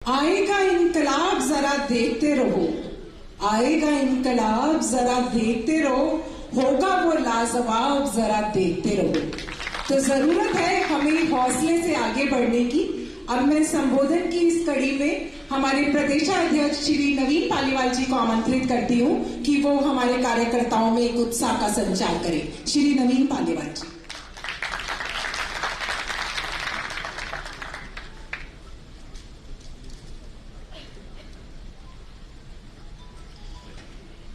आएगा इनकलाब जरा देखते रहो, आएगा इनकलाब जरा देखते रहो, होगा वो लाजवाब जरा देखते रहो। तो जरूरत है हमें हौसले से आगे बढ़ने की। अब मैं संबोधन की इस कड़ी में हमारे प्रदेशाध्यक्ष श्री नवीन पालीवाल जी को आमंत्रित करती हूं कि वो हमारे कार्यकर्ताओं में एक उत्साह का संचार करें। श्री नवीन पालीवाल जी।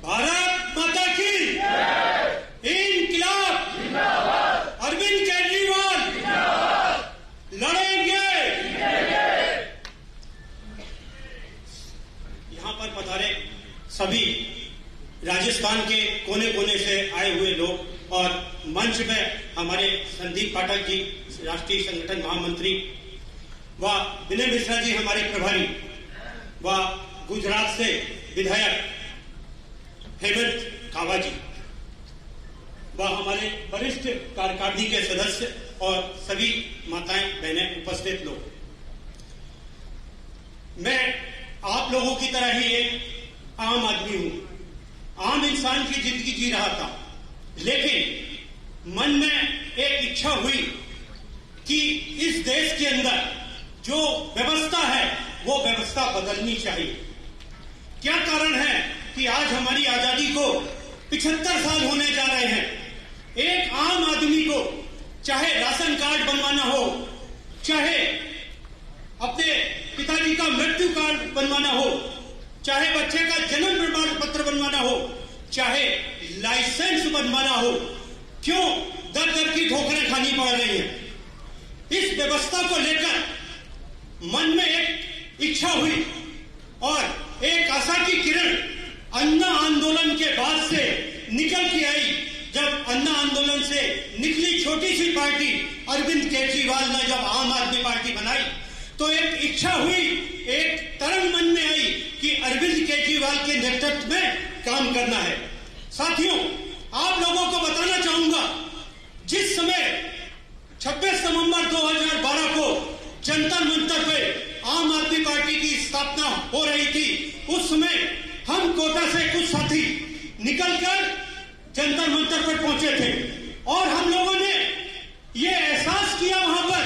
भारत माता की इंकलाब, अरविंद केजरीवाल लड़ेंगे। यहाँ पर पधारे सभी राजस्थान के कोने कोने से आए हुए लोग और मंच में हमारे संदीप पाठक जी राष्ट्रीय संगठन महामंत्री व विनय मिश्रा जी हमारे प्रभारी व गुजरात से विधायक हेमंत कावा जी व हमारे वरिष्ठ कार्यकारिणी के सदस्य और सभी माताएं बहनें उपस्थित लोग, मैं आप लोगों की तरह ही एक आम आदमी हूं। आम इंसान की जिंदगी जी रहा था, लेकिन मन में एक इच्छा हुई कि इस देश के अंदर जो व्यवस्था है वो व्यवस्था बदलनी चाहिए। क्या कारण है कि आज हमारी आजादी को 75 साल होने जा रहे हैं। एक आम आदमी को चाहे राशन कार्ड बनवाना हो, चाहे अपने पिताजी का मृत्यु कार्ड बनवाना हो, चाहे बच्चे का जन्म प्रमाण पत्र बनवाना हो, चाहे लाइसेंस बनवाना हो, क्यों दर दर की ठोकरें खानी पड़ रही हैं। इस व्यवस्था को लेकर मन में एक इच्छा हुई और एक आशा की किरण अन्ना आंदोलन के बाद से निकल के आई। जब अन्ना आंदोलन से निकली छोटी सी पार्टी अरविंद केजरीवाल ने जब आम आदमी पार्टी बनाई, तो एक इच्छा हुई, एक तरंग मन में आई कि अरविंद केजरीवाल के नेतृत्व में काम करना है। साथियों, आप लोगों को बताना चाहूंगा, जिस समय 26 नवंबर 2012 को जंतर मंतर पे आम आदमी पार्टी की स्थापना हो रही थी, उस समय हम कोटा से कुछ साथी निकलकर जंतर मंतर पर पहुंचे थे और हम लोगों ने ये एहसास किया वहां पर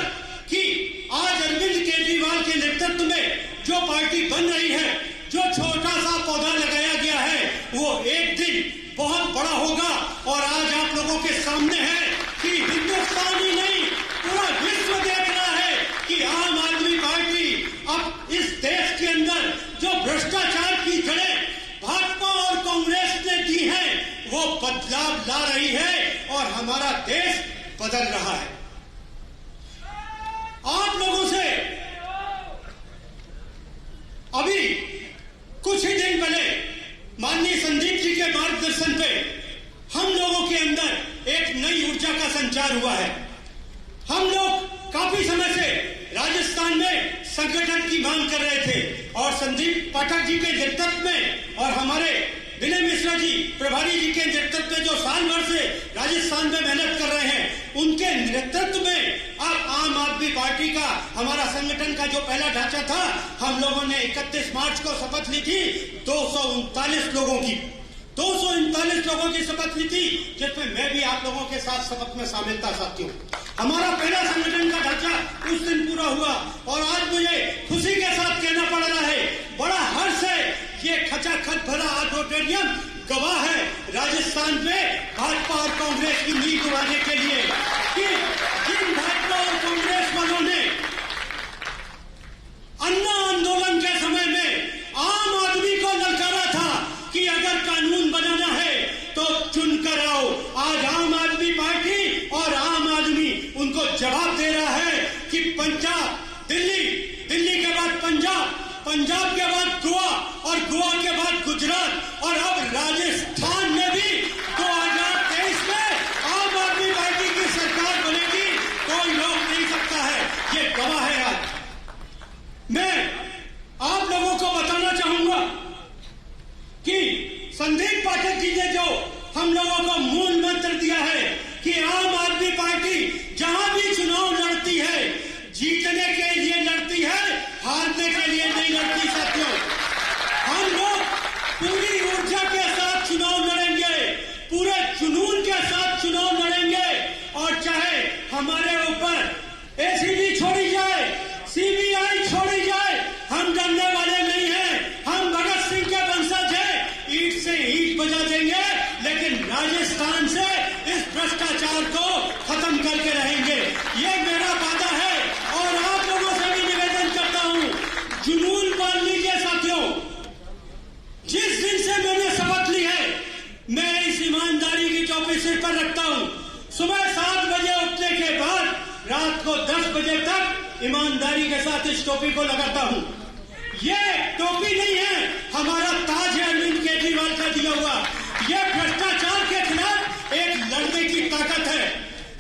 कि आज अरविंद केजरीवाल के नेतृत्व में जो पार्टी बन रही है, जो छोटा सा पौधा लगाया गया है, वो एक दिन बहुत बड़ा होगा। और आज आप लोगों के सामने है कि हिंदुस्तान ही नहीं, पूरा विश्व देख रहा है कि आम आदमी पार्टी अब इस देश के अंदर जो भ्रष्टाचार की जड़ें भाजपा और कांग्रेस ने दी है, वो बदलाव ला रही है और हमारा देश बदल रहा है। आप लोगों से अभी कुछ ही दिन पहले माननीय संदीप जी के मार्गदर्शन पे हम लोगों के अंदर एक नई ऊर्जा का संचार हुआ है। हम लोग काफी समय से राजस्थान में संगठन की मांग कर रहे थे और संदीप पाठक जी के नेतृत्व में और हमारे विनय मिश्रा जी प्रभारी जी के नेतृत्व में जो साल भर से राजस्थान में मेहनत कर रहे हैं, उनके नेतृत्व में अब आम आदमी पार्टी का हमारा संगठन का जो पहला ढांचा था, हम लोगों ने 31 मार्च को शपथ ली थी 239 लोगों की 239 लोगों की शपथ ली थी, जिसमें मैं भी आप लोगों के साथ शपथ में शामिल था। साथियों, हमारा पहला संगठन का ढांचा उस दिन पूरा हुआ और आज मुझे खुशी के साथ कहना पड़ रहा है, बड़ा हर्ष है, ये खचाखच भरा ऑडिटोरियम गवाह है राजस्थान में भाजपा और कांग्रेस की नींव उड़ाने के लिए कि जिन भाजपा और कांग्रेस वालों ने अन्ना आंदोलन के समय में आम आदमी को ललकारा था कि अगर कानून बनाना है तो चुनकर आओ, आज आम आदमी पार्टी और आम आदमी उनको जवाब दे रहा है कि पंजाब, दिल्ली के बाद पंजाब के बाद गोवा और गोवा के बाद गुजरात और अब राजस्थान में भी 2023 में आम आदमी पार्टी की सरकार बनेगी, कोई रोक नहीं सकता है। ये गवाह है। आज मैं आप लोगों को बताना चाहूंगा कि संदीप पाठक जी ने जो हम लोगों को मूल मंत्र दिया है कि आम आदमी पार्टी जहां भी चुनाव लड़ती है, जीतने के लिए लड़ती है, हारने के लिए नहीं लड़ती। टोपी को लगाता हूं। ये टोपी नहीं है, हमारा ताज है अरविंद केजरीवाल का दिया हुआ। ये भ्रष्टाचार के खिलाफ एक लड़ने की ताकत है।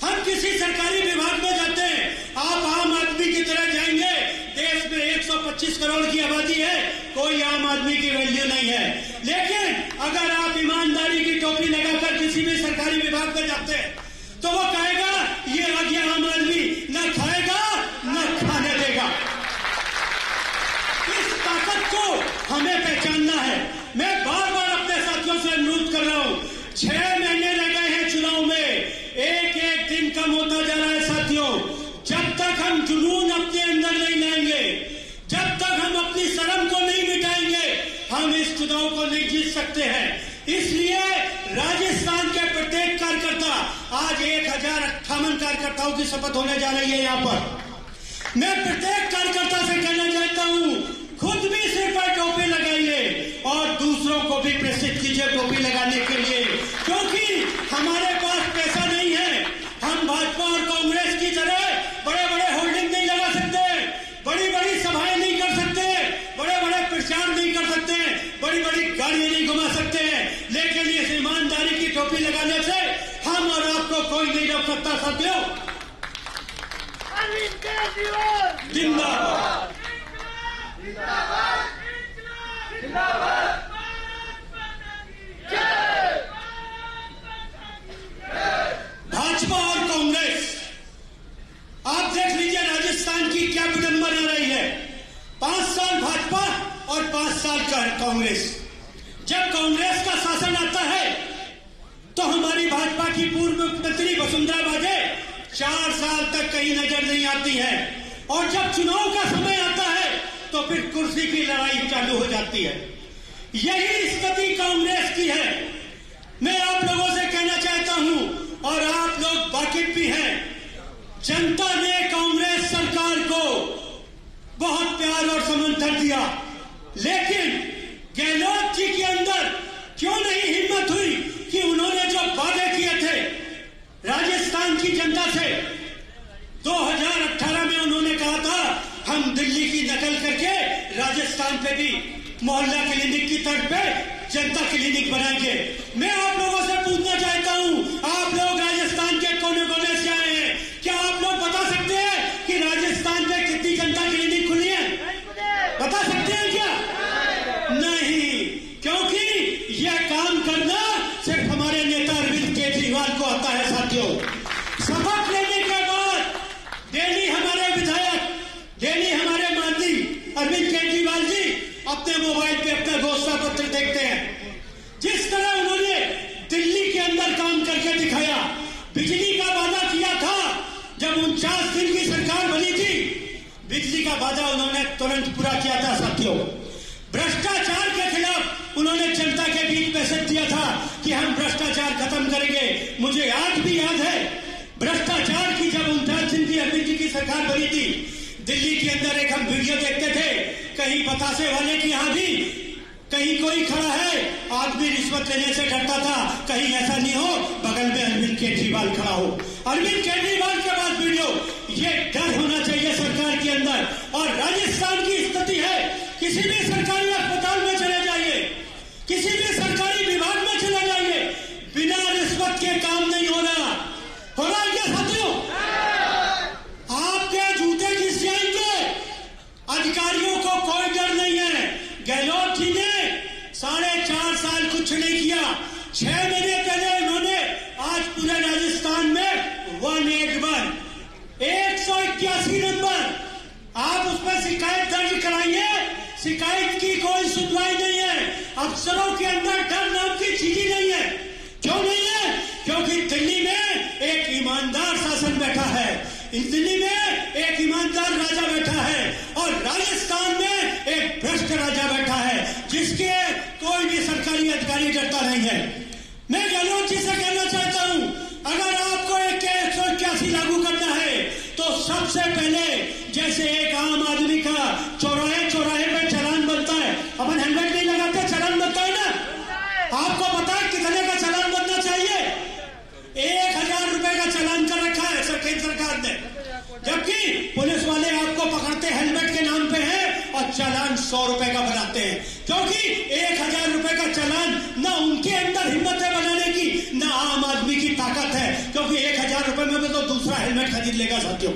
हम किसी सरकारी विभाग में जाते हैं, आप आम आदमी की तरह जाएंगे। देश में 125 करोड़ की आबादी है, कोई आम आदमी की वैल्यू नहीं है। लेकिन अगर आप ईमानदारी की टोपी लगाकर किसी भी सरकारी विभाग में जाते हैं तो वो कहेगा ये आ गया आम आदमी, न खाएगा न खाने देगा। इस ताकत को हमें पहचानना है। मैं बार बार अपने साथियों से अनुरोध कर रहा हूं, 6 महीने रह गए हैं चुनाव में, एक एक दिन कम होता जा रहा है साथियों। जब तक हम जुनून अपने अंदर नहीं लाएंगे, जब तक हम अपनी शर्म को नहीं मिटाएंगे, हम इस चुनाव को नहीं जीत सकते हैं। इसलिए राजस्थान के प्रत्येक कार्यकर्ता, आज 1058 कार्यकर्ताओं की शपथ होने जा रही है यहाँ पर। मैं प्रत्येक कार्यकर्ता से कहना चाहता हूँ, खुद भी सिर पर टोपी लगाइए और दूसरों को भी प्रेरित कीजिए टोपी लगाने के लिए, क्योंकि हमारे पास पैसा नहीं है। हम भाजपा और कांग्रेस की तरह बड़े बड़े होर्डिंग नहीं लगा सकते, बड़ी बड़ी सभाएं नहीं कर सकते, बड़े बड़े प्रचार नहीं कर सकते, बड़ी बड़ी गाड़ियां नहीं घुमा सकते हैं। लेकिन इस ईमानदारी की टोपी लगाने से हम और आपको कोई नहीं रोक सकता साथियों। जिंदाबाद जिंदाबाद। भाजपा और कांग्रेस, आप देख लीजिए राजस्थान की क्या विडंबना रही है। 5 साल भाजपा और 5 साल कांग्रेस। जब कांग्रेस का शासन आता है तो हमारी भाजपा की पूर्व मुख्यमंत्री वसुंधरा राजे 4 साल तक कहीं नजर नहीं आती है, और जब चुनाव का समय आता है तो फिर कुर्सी की लड़ाई चालू हो जाती है। यही स्थिति कांग्रेस की है। मैं आप लोगों से कहना चाहता हूं, और आप लोग वाकिफ भी हैं, जनता ने कांग्रेस सरकार को बहुत प्यार और समर्थन दिया, लेकिन गहलोत जी के अंदर क्यों नहीं हिम्मत हुई कि उन्होंने जो वादे किए थे राजस्थान की जनता से। 2018 में उन्होंने कहा था हम दिल्ली की नकल करके राजस्थान पे भी मोहल्ला क्लिनिक की तर्ज पे जनता क्लिनिक बनाएंगे। मैं आप लोगों से पूछना चाहता हूं, आप लोग राजस्थान के कोने कोने से आए हैं, क्या आप लोग बता सकते हैं कि राजस्थान में कितनी जनता क्लिनिक खुली है? बता सकते हैं क्या? नहीं, क्योंकि यह काम करना सिर्फ हमारे नेता अरविंद केजरीवाल को आता है साथियों। शपथ लेने के बाद डेली हमारे विधायक, डेली हमारे मंत्री अरविंद केजरीवाल जी अपने मोबाइल पे अपना घोषणा पत्र देखते हैं। जिस तरह उन्होंने दिल्ली के अंदर काम करके दिखाया, बिजली का वादा किया था, जब 49 दिन की सरकार बनी थी, बिजली का वादा उन्होंने तुरंत पूरा किया था साथियों। भ्रष्टाचार के खिलाफ उन्होंने जनता के बीच मैसेज दिया था कि हम भ्रष्टाचार खत्म करेंगे। मुझे आज भी याद है भ्रष्टाचार की जब 49 दिन की अरविंद जी की सरकार बनी थी, दिल्ली के अंदर एक हम वीडियो देखते थे, कहीं बतासे वाले की यहां भी कहीं कोई खड़ा है, आदमी रिश्वत लेने से डरता था, कहीं ऐसा नहीं हो बगल में अरविंद केजरीवाल खड़ा हो। अरविंद केजरीवाल के पास वीडियो, ये डर होना चाहिए सरकार के अंदर। और राजस्थान की स्थिति है, किसी भी सरकारी अस्पताल में चले जाइए, किसी भी सरकारी विभाग में चले जाइए, बिना रिश्वत के काम नहीं हो रहा है क्या साथियों? आपके जूते घिस जाएंगे, अधिकारियों को कोई डर नहीं है। गहलोत जी ने 4.5 साल कुछ नहीं किया। 6 महीने पहले उन्होंने आज पूरे राजस्थान में 181 नंबर, आप उस पर शिकायत दर्ज कराइए, शिकायत की कोई सुनवाई नहीं है। अफसरों के अंदर डर नाम की चीज ही नहीं है। क्यों नहीं है? क्योंकि दिल्ली में एक ईमानदार शासन बैठा है, दिल्ली में एक ईमानदार राजा बैठा है, और राजस्थान में एक भ्रष्ट राजा बैठा है, जिसके कोई भी सरकारी अधिकारी डरता नहीं है। मैं गहलोत जी से कहना चाहता हूं, अगर आपको 181 लागू करना है तो सबसे पहले जैसे एक आम आदमी का चौराहे चौराहे पे चालान बनता है, अपन हेलमेट नहीं लगाते, चालान बनता है ना। आपको पता है कितने का चालान बनना चाहिए? 1000 रुपए का चालान कर रखा है केंद्र सरकार ने, जबकि पुलिस वाले आपको पकड़ते हेलमेट के नाम पे चालान 100 रुपए का बनाते हैं, क्योंकि 1000 रुपए का चालान ना उनके अंदर हिम्मत है बनाने की, ना आम आदमी की ताकत है, क्योंकि 1000 रुपए में तो दूसरा हेलमेट खरीद लेगा साथियों।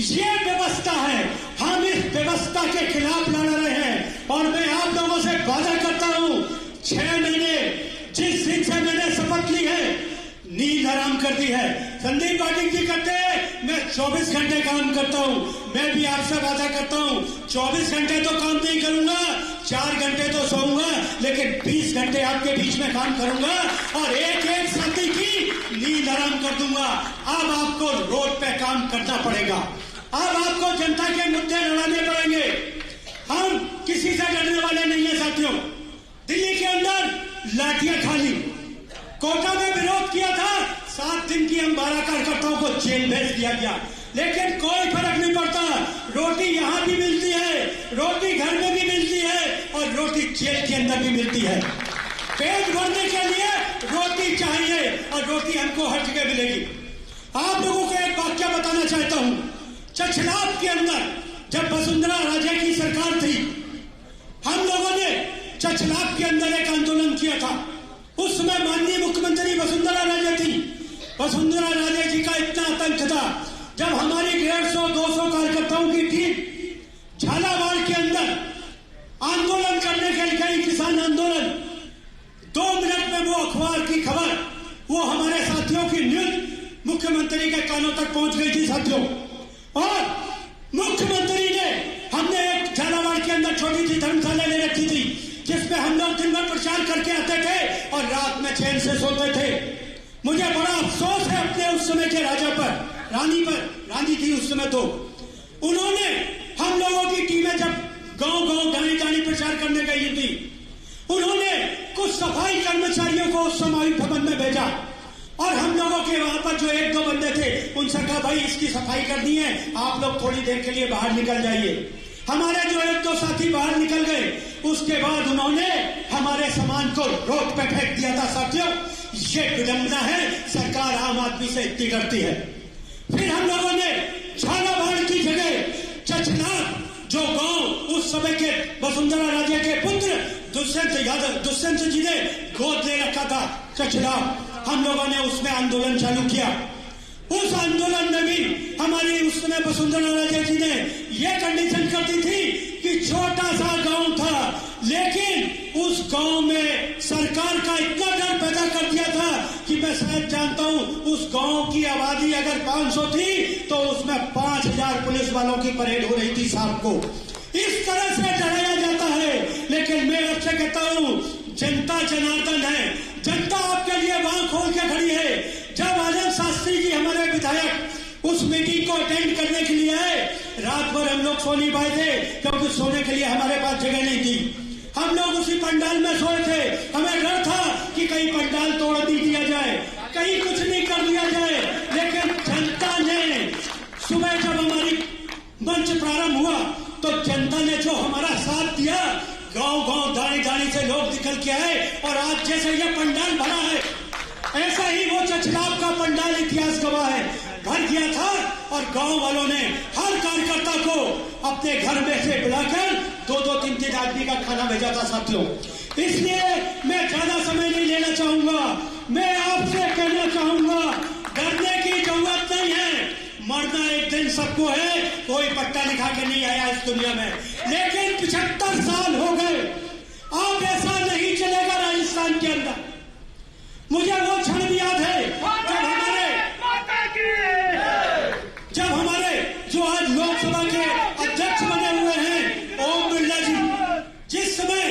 ये व्यवस्था है, हम इस व्यवस्था के खिलाफ लड़ रहे हैं। और मैं आप लोगों से वादा करता हूं, 6 महीने जिस दिन से मैंने शपथ ली है, नींद हराम कर दी है। संदीप पाटिल जी कहते हैं मैं 24 घंटे काम करता हूं, मैं भी आपसे वादा करता हूं 24 घंटे तो काम नहीं करूंगा, 4 घंटे तो सोऊंगा, लेकिन 20 घंटे आपके बीच में काम करूंगा और एक एक साथी की नींद हराम कर दूंगा। अब आपको रोड पे काम करना पड़ेगा, अब आपको जनता के मुद्दे लड़ाने पड़ेंगे। हम किसी से डरने वाले नहीं है साथियों। दिल्ली के अंदर लाठियां खाली, कोटा में विरोध किया था, 7 दिन की हम 12 कार्यकर्ताओं को जेल भेज दिया गया, लेकिन कोई फर्क नहीं पड़ता। रोटी यहां भी मिलती है, रोटी घर में भी मिलती है और रोटी जेल के अंदर भी मिलती है। पेट भरने के लिए रोटी चाहिए और रोटी हमको हर जगह मिलेगी। आप लोगों को एक वाक्य बताना चाहता हूं। चचलाप के अंदर जब वसुंधरा राजे की सरकार थी, हम लोगों ने चचलाप के अंदर एक आंदोलन किया था। उस समय माननीय मुख्यमंत्री वसुंधरा राजे थी। वसुंधरा राजे जी का इतना आतंक था, जब हमारी 150-200 कार्यकर्ताओं की टीम झालावाड़ के अंदर आंदोलन करने के लिए, किसान आंदोलन, 2 मिनट में वो अखबार की खबर वो हमारे साथियों की न्यूज मुख्यमंत्री के कानों तक पहुंच गई थी साथियों। और मुख्यमंत्री ने, हमने एक झालावाड़ के अंदर छोटी सी धर्मशाला ले रखी थी, जिसपे हम लोग दिन भर प्रचार करके आते थे और रात में चैन से सोते थे। मुझे बड़ा अफसोस है अपने उस समय के राजा पर, रानी थी उस समय। तो उन्होंने, हम लोगों की टीमें जब गांव-गांव दानी प्रचार करने गई थी, उन्होंने कुछ सफाई कर्मचारियों को उस समय भवन में भेजा और हम लोगों के वहां पर जो 1-2 बंदे थे, उनसे कहा भाई इसकी सफाई करनी है, आप लोग थोड़ी देर के लिए बाहर निकल जाइए। हमारे जो 1-2 साथी बाहर निकल गए, उसके बाद उन्होंने हमारे सामान को रोड पे फेंक दिया था साथियों। ये विडंबना है, सरकार आम आदमी से इतनी करती है। फिर हम लोगों ने झालावाड़ की जगह चचनार, जो गांव उस समय के वसुंधरा राजे के पुत्र दुष्यंत जी ने गोद ले रखा था, चचनार, हम लोगों ने उसमें आंदोलन चालू किया। उस आंदोलन में भी हमारी उस समय वसुंधरा राजे जी ने यह कंडीशन कर दी थी कि छोटा सा गांव था, लेकिन उस गांव में सरकार का इतना डर पैदा कर दिया था कि मैं शायद जानता हूं उस गांव की आबादी अगर 500 थी तो उसमें 5000 पुलिस वालों की परेड हो रही थी शाम को। इस तरह से डराया जाता है। लेकिन मैं आपसे कहता हूं, जनता जनार्दन है, जनता आपके लिए वहां खोल के खड़ी है। जब आनंद शास्त्री जी हमारे विधायक उस मीटिंग को अटेंड करने के लिए आए, रात भर हम लोग सो नहीं पाए थे, क्योंकि सोने के लिए हमारे पास जगह नहीं थी। हम लोग उसी पंडाल में सोए थे। हमें डर था कि कहीं पंडाल तोड़ दी दिया जाए, कहीं कुछ नहीं कर दिया जाए। लेकिन जनता ने, सुबह जब हमारी मंच प्रारंभ हुआ तो जनता ने जो हमारा साथ दिया, गांव-गांव दानी से लोग निकल के आए और आज जैसे ये पंडाल भरा है, ऐसा ही वो चचलाप का पंडाल इतिहास गवाह है, भर गया था। और गांव वालों ने हर कार्यकर्ता को अपने घर में से बुलाकर 2-2, 3-3 आदमी का खाना भेजा था साथियों। इसलिए मैं ज्यादा समय नहीं लेना चाहूंगा। मैं आपसे कहना चाहूंगा, डरने की जरूरत नहीं है। मरना एक दिन सबको है, कोई पट्टा लिखा के नहीं आया इस दुनिया में। लेकिन 75 साल हो गए, अब ऐसा नहीं चलेगा राजस्थान के अंदर। मुझे वो क्षण भी याद है जब हमारे जो आज लोकसभा के अध्यक्ष बने हुए हैं ओम बिरला जी, जिस समय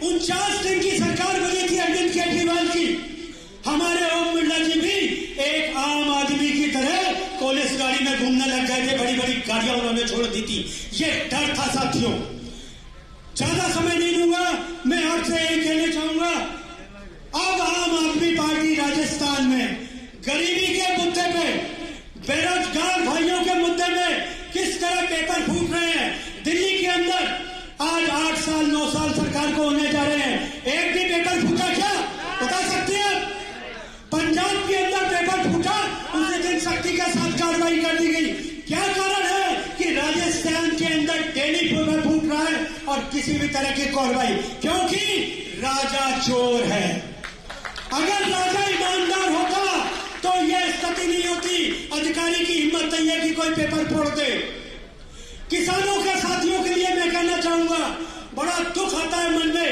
49 दिन की सरकार बनी थी अरविंद केजरीवाल की, हमारे ओम बिरला जी भी एक आम आदमी की तरह पुलिस गाड़ी में घूमने लग गए थे। बड़ी बड़ी गाड़ियां उन्होंने छोड़ दी थी। ये डर था साथियों। ज्यादा समय नहीं लूंगा, मैं आपसे यही कहना चाहूंगा, अब आम आदमी पार्टी राजस्थान में गरीबी के मुद्दे पे, बेरोजगार भाइयों के मुद्दे में किस तरह पेपर फूट रहे हैं। दिल्ली के अंदर आज 8 साल 9 साल सरकार को होने जा रहे हैं, एक भी पेपर फूटा क्या बता सकती है? पंजाब के अंदर पेपर फूटा, उसी दिन सख्ती के साथ कार्रवाई कर दी गई। क्या कारण है कि राजस्थान के अंदर डेली पेपर फूट रहा है? किसी भी तरह की कार्रवाई, क्योंकि राजा चोर है। अगर राजा ईमानदार होता तो यह स्थिति नहीं होती। अधिकारी की हिम्मत नहीं है कि कोई पेपर फोड़ दे। किसानों के साथियों के लिए मैं कहना चाहूंगा, बड़ा दुख आता है मन में।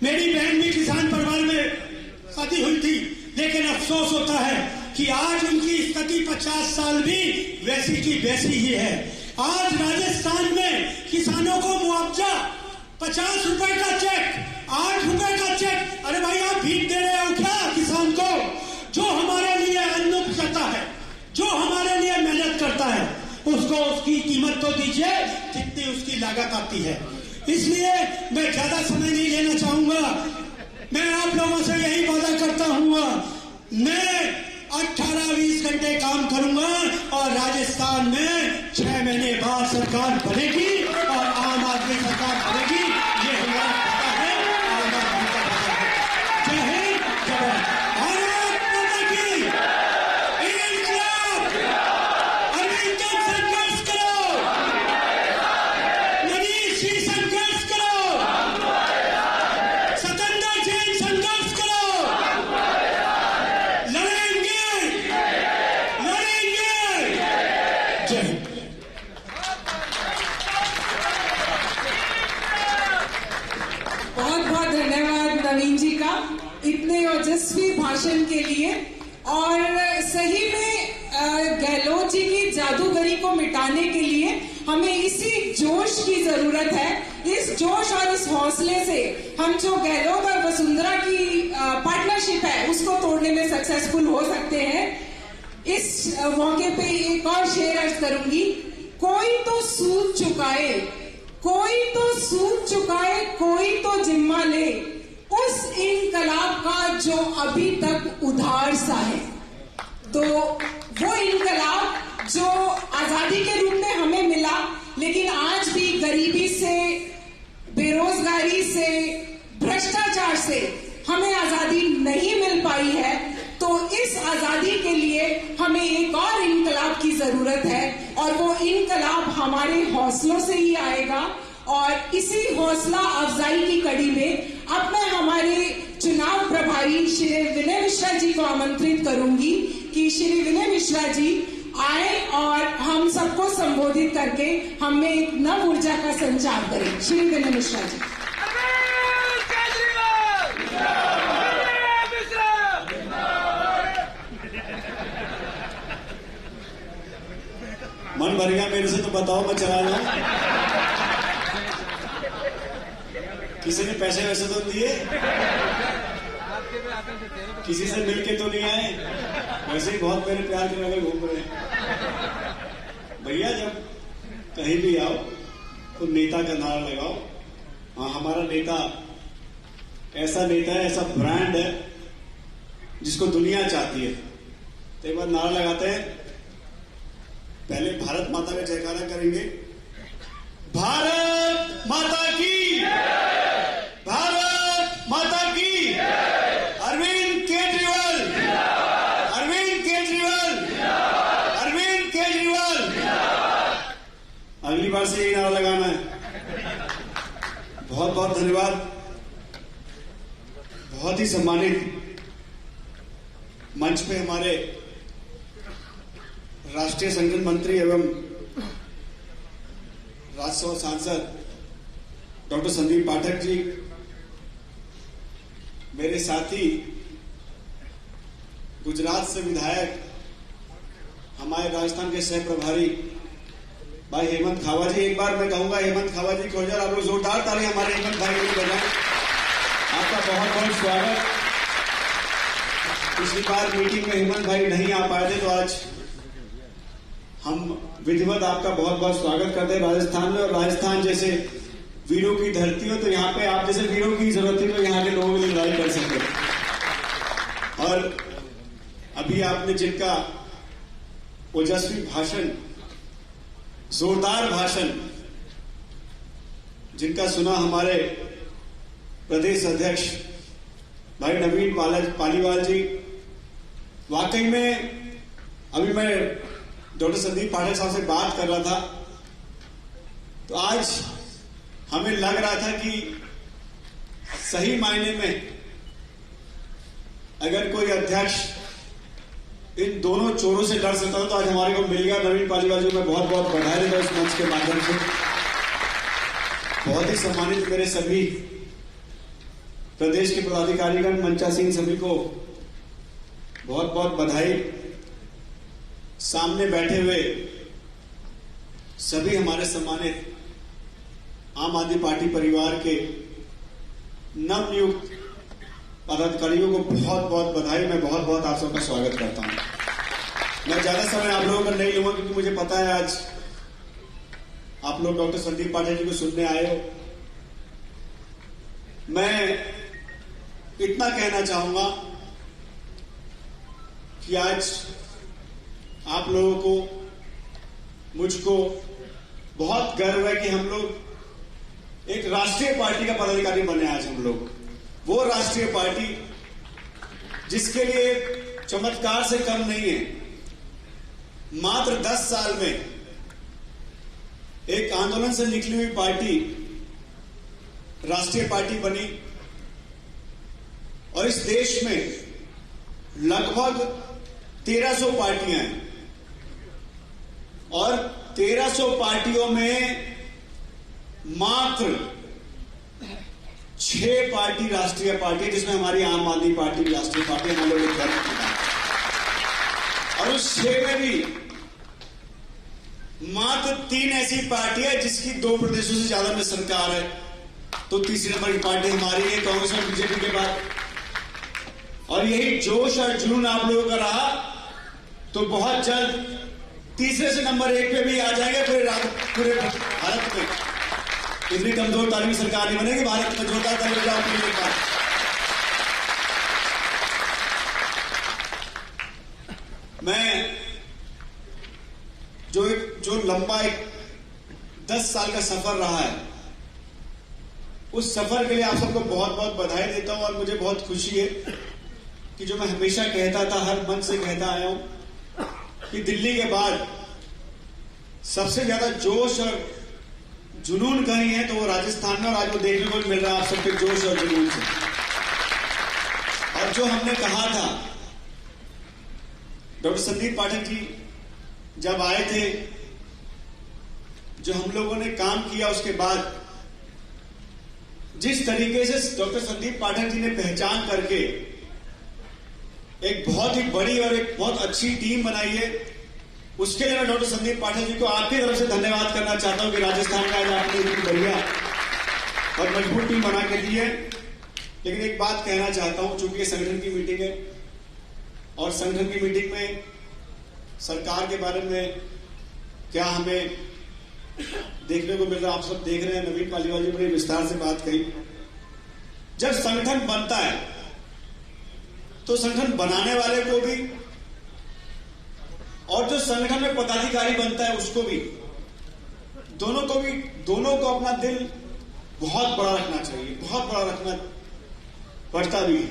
मेरी बहन भी किसान परिवार में शादी हुई थी, लेकिन अफसोस होता है कि आज उनकी स्थिति 50 साल भी वैसी की वैसी ही है। आज राजस्थान में किसानों को मुआवजा 50 रुपए का चेक, 8 रुपए का चेक। अरे भाई, आप भीख दे रहे हो क्या किसान को? जो हमारे लिए अन्न उपजाता है, जो हमारे लिए मेहनत करता है, उसको उसकी कीमत तो दीजिए जितनी उसकी लागत आती है। इसलिए मैं ज्यादा समय नहीं लेना चाहूंगा। मैं आप लोगों से यही वादा करता हूँ, मैं 18-20 घंटे काम करूंगा और राजस्थान में 6 महीने बाद सरकार बनेगी और आम आदमी सरकार बनेगी। ये हमारा पता है, आम आदमी का पता है। जय हिंद, जय भारत। भारत माता की। इंकलाब। अरविंद संघर्ष करो, मनीष जी संघर्ष करो, सतेंद्र जैन संघर्ष करो। लड़ेंगे, लड़ेंगे। जय हिंद। बहुत बहुत धन्यवाद नवीन जी का इतने ओजस्वी भाषण के लिए। और सही में गहलोत जी की जादूगरी को मिटाने के लिए हमें इसी जोश की जरूरत है। इस जोश और इस हौसले से हम जो गहलोत और वसुंधरा की पार्टनरशिप है उसको तोड़ने में सक्सेसफुल हो सकते हैं। इस मौके पे एक और शेर अर्ज करूंगी, कोई तो सूद चुकाए, कोई तो सूद चुकाए, कोई तो जिम्मा ले उस इनकलाब का जो अभी तक उधार सा है। तो वो इनकलाब जो आजादी के रूप में हमें मिला, लेकिन आज भी गरीबी से, बेरोजगारी से, भ्रष्टाचार से हमें आजादी नहीं मिल पाई है। तो इस आजादी के लिए हमें एक और इनकलाब की जरूरत है और वो इनकलाब हमारे हौसलों से ही आएगा। और इसी हौसला अफजाई की कड़ी में अब मैं हमारे चुनाव प्रभारी श्री विनय मिश्रा जी को आमंत्रित करूंगी कि श्री विनय मिश्रा जी आए और हम सबको संबोधित करके हमें एक नव ऊर्जा का संचार करें। श्री विनय मिश्रा जी। मन भर गया मेरे से, तो बताओ मैं चला जाऊं। किसी ने पैसे वैसे तो दिए, किसी से मिलके तो नहीं आए, वैसे ही बहुत मेरे प्यार के लगे घूम रहे हैं। भैया जब कहीं भी आओ तो नेता का नारा लगाओ। हाँ, हमारा नेता ऐसा नेता है, ऐसा ब्रांड है जिसको दुनिया चाहती है। तो एक बार नारा लगाते हैं, पहले भारत माता का जयकारा करेंगे। भारत माता की, भारत माता की। अरविंद केजरीवाल, अरविंद केजरीवाल, अरविंद केजरीवाल। अगली बार से यही नारा लगाना है। बहुत बहुत धन्यवाद। बहुत ही सम्मानित मंच पे हमारे राष्ट्रीय संगठन मंत्री एवं राज्यसभा सांसद डॉक्टर संदीप पाठक जी, मेरे साथी गुजरात से विधायक हमारे राजस्थान के सह प्रभारी भाई हेमंत खावा जी। एक बार मैं कहूंगा हेमंत खावा जी को आप लोग जोरदार ताली हमारे हेमंत भाई को बजाएं। आपका बहुत बहुत स्वागत। पिछली बार मीटिंग में हेमंत भाई नहीं आ पाए थे, तो आज हम विधिवत आपका बहुत बहुत स्वागत करते हैं राजस्थान में। और राजस्थान जैसे वीरों की धरती हो, तो यहाँ पे आप जैसे वीरों की जरूरत है, तो यहाँ के लोगों के लिए लड़ाई कर सकते हैं। और अभी आपने जिनका ओजस्वी भाषण, जोरदार भाषण जिनका सुना, हमारे प्रदेश अध्यक्ष भाई नवीन पालीवाल जी, वाकई में अभी मैं डॉक्टर संदीप पाठक साहब से बात कर रहा था, तो आज हमें लग रहा था कि सही मायने में अगर कोई अध्यक्ष इन दोनों चोरों से लड़ सकता था तो आज हमारे को मिल गया। नवीन पालीवाल जी को मैं बहुत बहुत बधाई देता हूं इस मंच के माध्यम से। बहुत ही सम्मानित मेरे सभी प्रदेश के पदाधिकारीगण, मंचासीन सभी को बहुत बहुत बधाई। सामने बैठे हुए सभी हमारे सम्मानित आम आदमी पार्टी परिवार के नवनियुक्त पदाधिकारियों को बहुत बहुत बधाई। मैं बहुत बहुत आप सबका स्वागत करता हूं। मैं ज्यादा समय आप लोगों का नहीं लूंगा क्योंकि मुझे पता है आज आप लोग डॉक्टर संदीप पाठक जी को सुनने आए हो। मैं इतना कहना चाहूंगा कि आज आप लोगों को, मुझको बहुत गर्व है कि हम लोग एक राष्ट्रीय पार्टी का पदाधिकारी बने। आज हम लोग वो राष्ट्रीय पार्टी जिसके लिए चमत्कार से कम नहीं है, मात्र 10 साल में एक आंदोलन से निकली हुई पार्टी राष्ट्रीय पार्टी बनी और इस देश में लगभग 1300 पार्टियां हैं और 1300 पार्टियों में मात्र 6 पार्टी राष्ट्रीय पार्टी, जिसमें हमारी आम आदमी पार्टी राष्ट्रीय पार्टी हम लोग एक गर्व की बात है। और उस 6 में भी मात्र 3 ऐसी पार्टियां जिसकी 2 प्रदेशों से ज्यादा में सरकार है। तो तीसरे नंबर की पार्टी हमारी है, कांग्रेस और बीजेपी के बाद। और यही जोश और जुनून आप लोगों का रहा तो बहुत जल्द तीसरे से नंबर 1 पे भी आ जाएंगे पूरे भारत में। इतनी कमजोर तालीमी सरकार नहीं बनेगी भारत में, जोरदार तालीम जाओ अपनी एक बार। मैं जो लंबा एक 10 साल का सफर रहा है, उस सफर के लिए आप सबको बहुत बहुत बधाई देता हूं। और मुझे बहुत खुशी है कि जो मैं हमेशा कहता था, हर मंच से कहता आया हूं कि दिल्ली के बाद सबसे ज्यादा जोश और जुनून कहीं है तो वो राजस्थान में, और आज वो देखने को मिल रहा है आप सबके जोश और जुनून से। और जो हमने कहा था, डॉक्टर संदीप पाठक जी जब आए थे, जो हम लोगों ने काम किया, उसके बाद जिस तरीके से डॉक्टर संदीप पाठक जी ने पहचान करके एक बहुत ही बड़ी और एक बहुत अच्छी टीम बनाई है, उसके लिए मैं डॉक्टर संदीप पाठक जी को आपकी तरफ से धन्यवाद करना चाहता हूं कि राजस्थान का आज आपने इतनी बढ़िया और मजबूत टीम बना के दी है। लेकिन एक बात कहना चाहता हूं, चूंकि ये संगठन की मीटिंग है और संगठन की मीटिंग में सरकार के बारे में क्या हमें देखने को मिल रहा, आप सब देख रहे हैं। नवीन पालीवाल जी बड़े विस्तार से बात कही। जब संगठन बनता है तो संगठन बनाने वाले को भी और जो संगठन में पदाधिकारी बनता है उसको भी, दोनों को अपना दिल बहुत बड़ा रखना चाहिए, बहुत बड़ा रखना पड़ता भी है।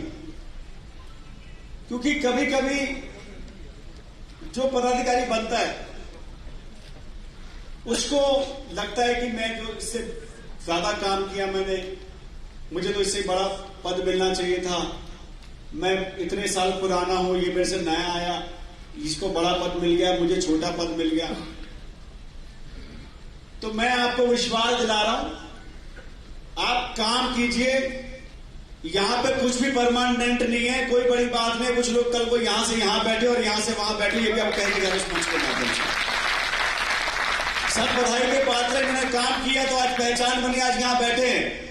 क्योंकि कभी कभी जो पदाधिकारी बनता है उसको लगता है कि मैं जो इससे ज्यादा काम किया, मुझे तो इससे बड़ा पद मिलना चाहिए था, मैं इतने साल पुराना हूं, ये मेरे से नया आया, इसको बड़ा पद मिल गया, मुझे छोटा पद मिल गया। तो मैं आपको विश्वास दिला रहा हूं, आप काम कीजिए। यहां पे कुछ भी परमानेंट नहीं है, कोई बड़ी बात नहीं। कुछ लोग कल को यहां से यहां बैठे और यहां से वहां बैठे, ये भी आप कह के इस मंच के माध्यम से सब बधाई के पात्र है। मैंने काम किया तो आज पहचान बनी, आज यहां बैठे हैं।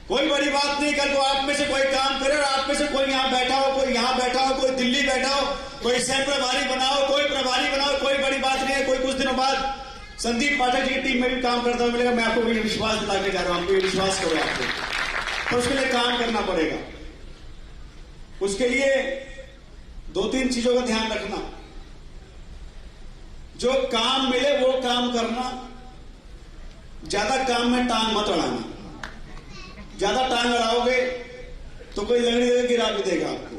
कोई बड़ी बात नहीं, कल को आप में से कोई काम करे और आप में से कोई यहां बैठा हो, कोई यहां बैठा हो, कोई दिल्ली बैठा हो, कोई सह प्रभारी बनाओ, कोई प्रभारी बनाओ, कोई बड़ी बात नहीं है। कोई कुछ दिनों बाद संदीप पाठक जी की टीम में भी काम करता हुआ मिलेगा। मैं आपको ये विश्वास दिला के जा रहा हूं, आपको ये विश्वास करो आपको। तो उसके लिए काम करना पड़ेगा। उसके लिए 2-3 चीजों का ध्यान रखना। जो काम मिले वो काम करना, ज्यादा काम में टांग मत अड़ाना। ज्यादा टांग अड़ाओगे तो कोई लकड़ी देकर गिरा भी देगा आपको,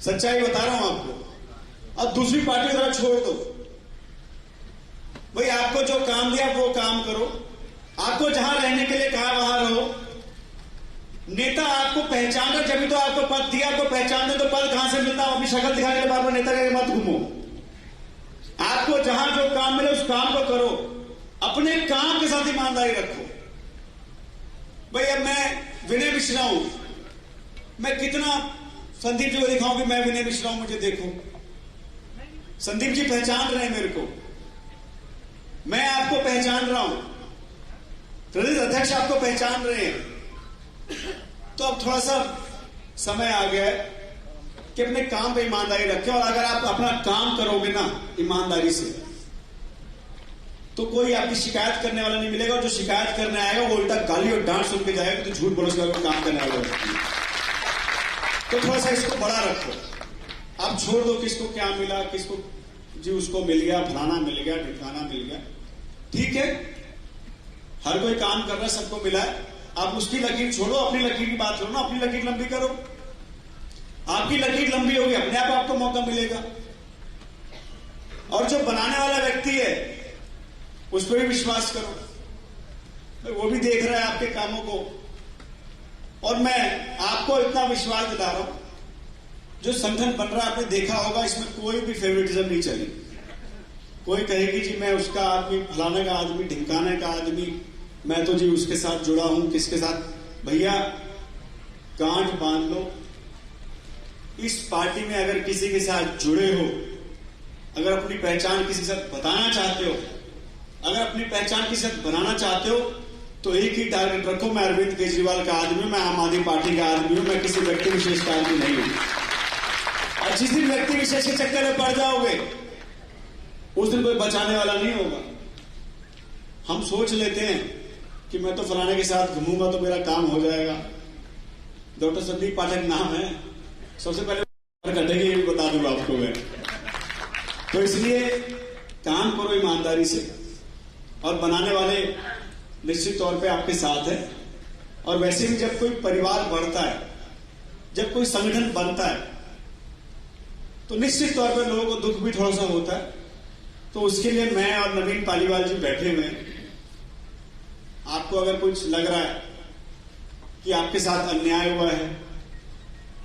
सच्चाई बता रहा हूं आपको। अब दूसरी पार्टी की तरफ छोड़ दो भाई, आपको जो काम दिया वो काम करो। आपको जहां रहने के लिए कहा वहां रहो। नेता आपको पहचान रहा, जब तो आपको पद दिया, आपको पहचान दे तो पद कहां से मिलता? अपनी शक्ल दिखाने के बाद नेता के मत घूमो। आपको जहां जो काम मिले उस काम को करो, अपने काम के साथ ईमानदारी रखो। भाई अब मैं विनय मिश्रा हूं, मैं कितना संदीप जी को दिखाऊं कि मैं विनय मिश्रा हूं, मुझे देखो। संदीप जी पहचान रहे हैं मेरे को, मैं आपको पहचान रहा हूं, प्रदेश अध्यक्ष आपको पहचान रहे हैं। तो अब थोड़ा सा समय आ गया है कि अपने काम पे ईमानदारी रखें, और अगर आप अपना काम करोगे ना ईमानदारी से, तो कोई आपकी शिकायत करने वाला नहीं मिलेगा, और जो शिकायत करने आएगा वो उल्टा गाली और डांट सुन के जाएगा कि तू झूठ बोलो, उसका काम करने वाला। तो थोड़ा सा इसको बड़ा रखो, आप छोड़ दो किसको क्या मिला, किसको जी उसको मिल गया, फलाना मिल गया, ढिकाना मिल गया। ठीक है, हर कोई काम कर रहा है, सबको मिला है, आप उसकी लकीर छोड़ो, अपनी लकीर की बात करो ना, अपनी लकीर लंबी करो। आपकी लकीर लंबी होगी, अपने आप आपको मौका मिलेगा। और जो बनाने वाला व्यक्ति है उस पर भी विश्वास करो, वो भी देख रहा है आपके कामों को। और मैं आपको इतना विश्वास दिला रहा हूं, जो संगठन बन रहा है आपने देखा होगा, इसमें कोई भी फेवरेटिज्म नहीं चली। कोई कहेगी जी मैं उसका आदमी, फलाने का आदमी, ढिमकाने का आदमी, मैं तो जी उसके साथ जुड़ा हूं, किसके साथ? भैया गांठ बांध लो, इस पार्टी में अगर किसी के साथ जुड़े हो, अगर अपनी पहचान किसी के साथ बताना चाहते हो, अगर अपनी पहचान किसी के साथ बनाना चाहते हो, तो एक ही टारगेट रखो, मैं अरविंद केजरीवाल का आदमी हूं, मैं आम आदमी पार्टी का आदमी हूं, मैं किसी व्यक्ति विशेष का आदमी नहीं हूं। और जिस दिन व्यक्ति विशेष के चक्कर में पड़ जाओगे, उस दिन कोई बचाने वाला नहीं होगा। हम सोच लेते हैं कि मैं तो फलाने के साथ घूमूंगा तो मेरा काम हो जाएगा। डॉक्टर संदीप पाठक नाम है, सबसे पहले कटेगी ये बता दूंगा आपको मैं। तो इसलिए काम करो ईमानदारी से, और बनाने वाले निश्चित तौर पे आपके साथ है। और वैसे भी जब कोई परिवार बढ़ता है, जब कोई संगठन बनता है, तो निश्चित तौर पे लोगों को दुख भी थोड़ा सा होता है। तो उसके लिए मैं और नवीन पालीवाल जी बैठे हुए हैं। आपको अगर कुछ लग रहा है कि आपके साथ अन्याय हुआ है,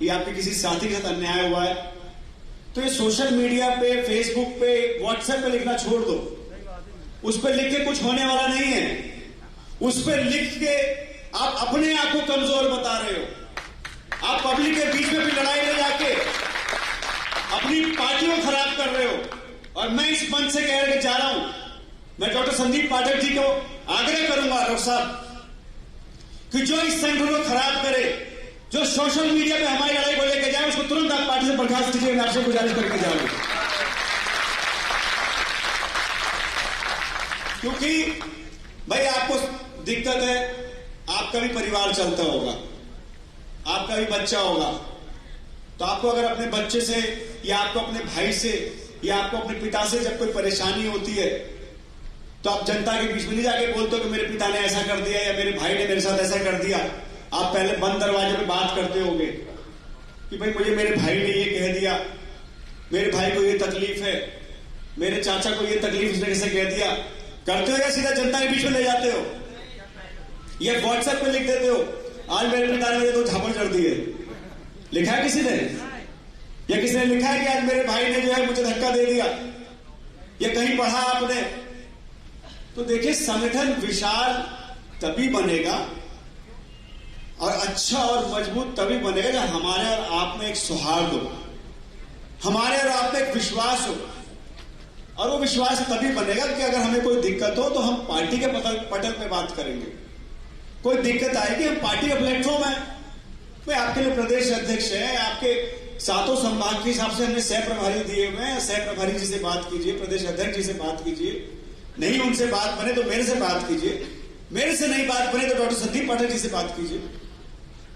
या आपके किसी साथी के साथ अन्याय हुआ है, तो ये सोशल मीडिया पे, फेसबुक पे, व्हाट्सएप पे लिखना छोड़ दो। उस पर लिख के कुछ होने वाला नहीं है। उस पर लिख के आप अपने आप को कमजोर बता रहे हो। आप पब्लिक के बीच में भी लड़ाई ले जाके अपनी पार्टी को खराब कर रहे हो। और मैं इस मंच से कह के जा रहा हूं, मैं डॉक्टर संदीप पाठक जी को आग्रह करूंगा, डॉक्टर साहब, कि जो इस संगठन को खराब करे, जो सोशल मीडिया पे हमारी लड़ाई को लेकर जाए, उसको तुरंत आप पार्टी से बर्खास्त कीजिए। मैं आपसे गुजारिश करके जा रहा हूं, क्योंकि भाई आपको दिक्कत है, आपका भी परिवार चलता होगा, आपका भी बच्चा होगा, तो आपको अगर अपने बच्चे से, या आपको अपने भाई से, या आपको अपने पिता से जब कोई परेशानी होती है, तो आप जनता के बीच में नहीं जाके बोलते हो कि मेरे पिता ने ऐसा कर दिया या मेरे भाई ने मेरे साथ ऐसा कर दिया। आप पहले बंद दरवाजे पे बात करते होगे कि भाई मुझे मेरे भाई ने ये कह दिया, मेरे भाई को ये तकलीफ है, मेरे चाचा को ये तकलीफ उसने कैसे कह दिया। करते हो या सीधा जनता के बीच में ले जाते हो, या व्हाट्सएप पे लिख देते हो, आज मेरे पिता ने मुझे तो झापड़ चढ़ दी है, लिखा है किसी ने? या किसी ने लिखा है कि आज मेरे भाई ने जो है मुझे धक्का दे दिया, या कहीं पढ़ा आपने? तो देखिए, संगठन विशाल तभी बनेगा और अच्छा और मजबूत तभी बनेगा जब हमारे और आप में एक सौहार्द हो, हमारे और आप में एक विश्वास हो। और वो विश्वास तभी बनेगा कि अगर हमें कोई दिक्कत हो तो हम पार्टी के पटल पे बात करेंगे। कोई दिक्कत आएगी, हम पार्टी का प्लेटफॉर्म है। भाई आपके लिए प्रदेश अध्यक्ष है, आपके सातों संभाग के हिसाब से हमने सह प्रभारी दिए हुए हैं। सह प्रभारी जी से बात कीजिए, प्रदेश अध्यक्ष जी से बात कीजिए, नहीं उनसे बात बने तो मेरे से बात कीजिए, मेरे से नहीं बात बने तो डॉक्टर संदीप पाठक जी से बात कीजिए।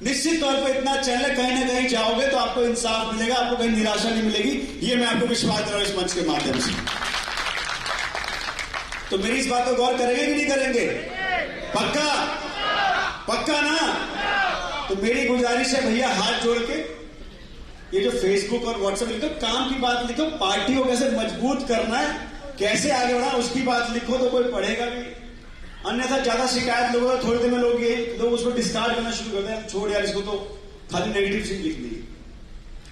निश्चित तौर पर इतना चैनल कहीं ना कहीं जाओगे तो आपको इंसाफ मिलेगा, आपको कहीं निराशा नहीं मिलेगी। ये मैं आपको विश्वास दे रहा हूं इस मंच के माध्यम से। तो मेरी इस बात पर गौर करेंगे कि नहीं करेंगे? पक्का? पक्का ना? तो मेरी गुजारिश है भैया, हाथ जोड़ के ये जो फेसबुक और व्हाट्सएप लिखो, काम की बात लिखो, पार्टी को कैसे मजबूत करना है, कैसे आगे बढ़ा उसकी बात लिखो, तो कोई पढ़ेगा भी। अन्यथा ज्यादा शिकायत लोगों का थोड़ी देर में लोग उसको डिस्कार्ड करना शुरू करते हैं, छोड़ यार इसको तो खाली नेगेटिव चीज लिख दी।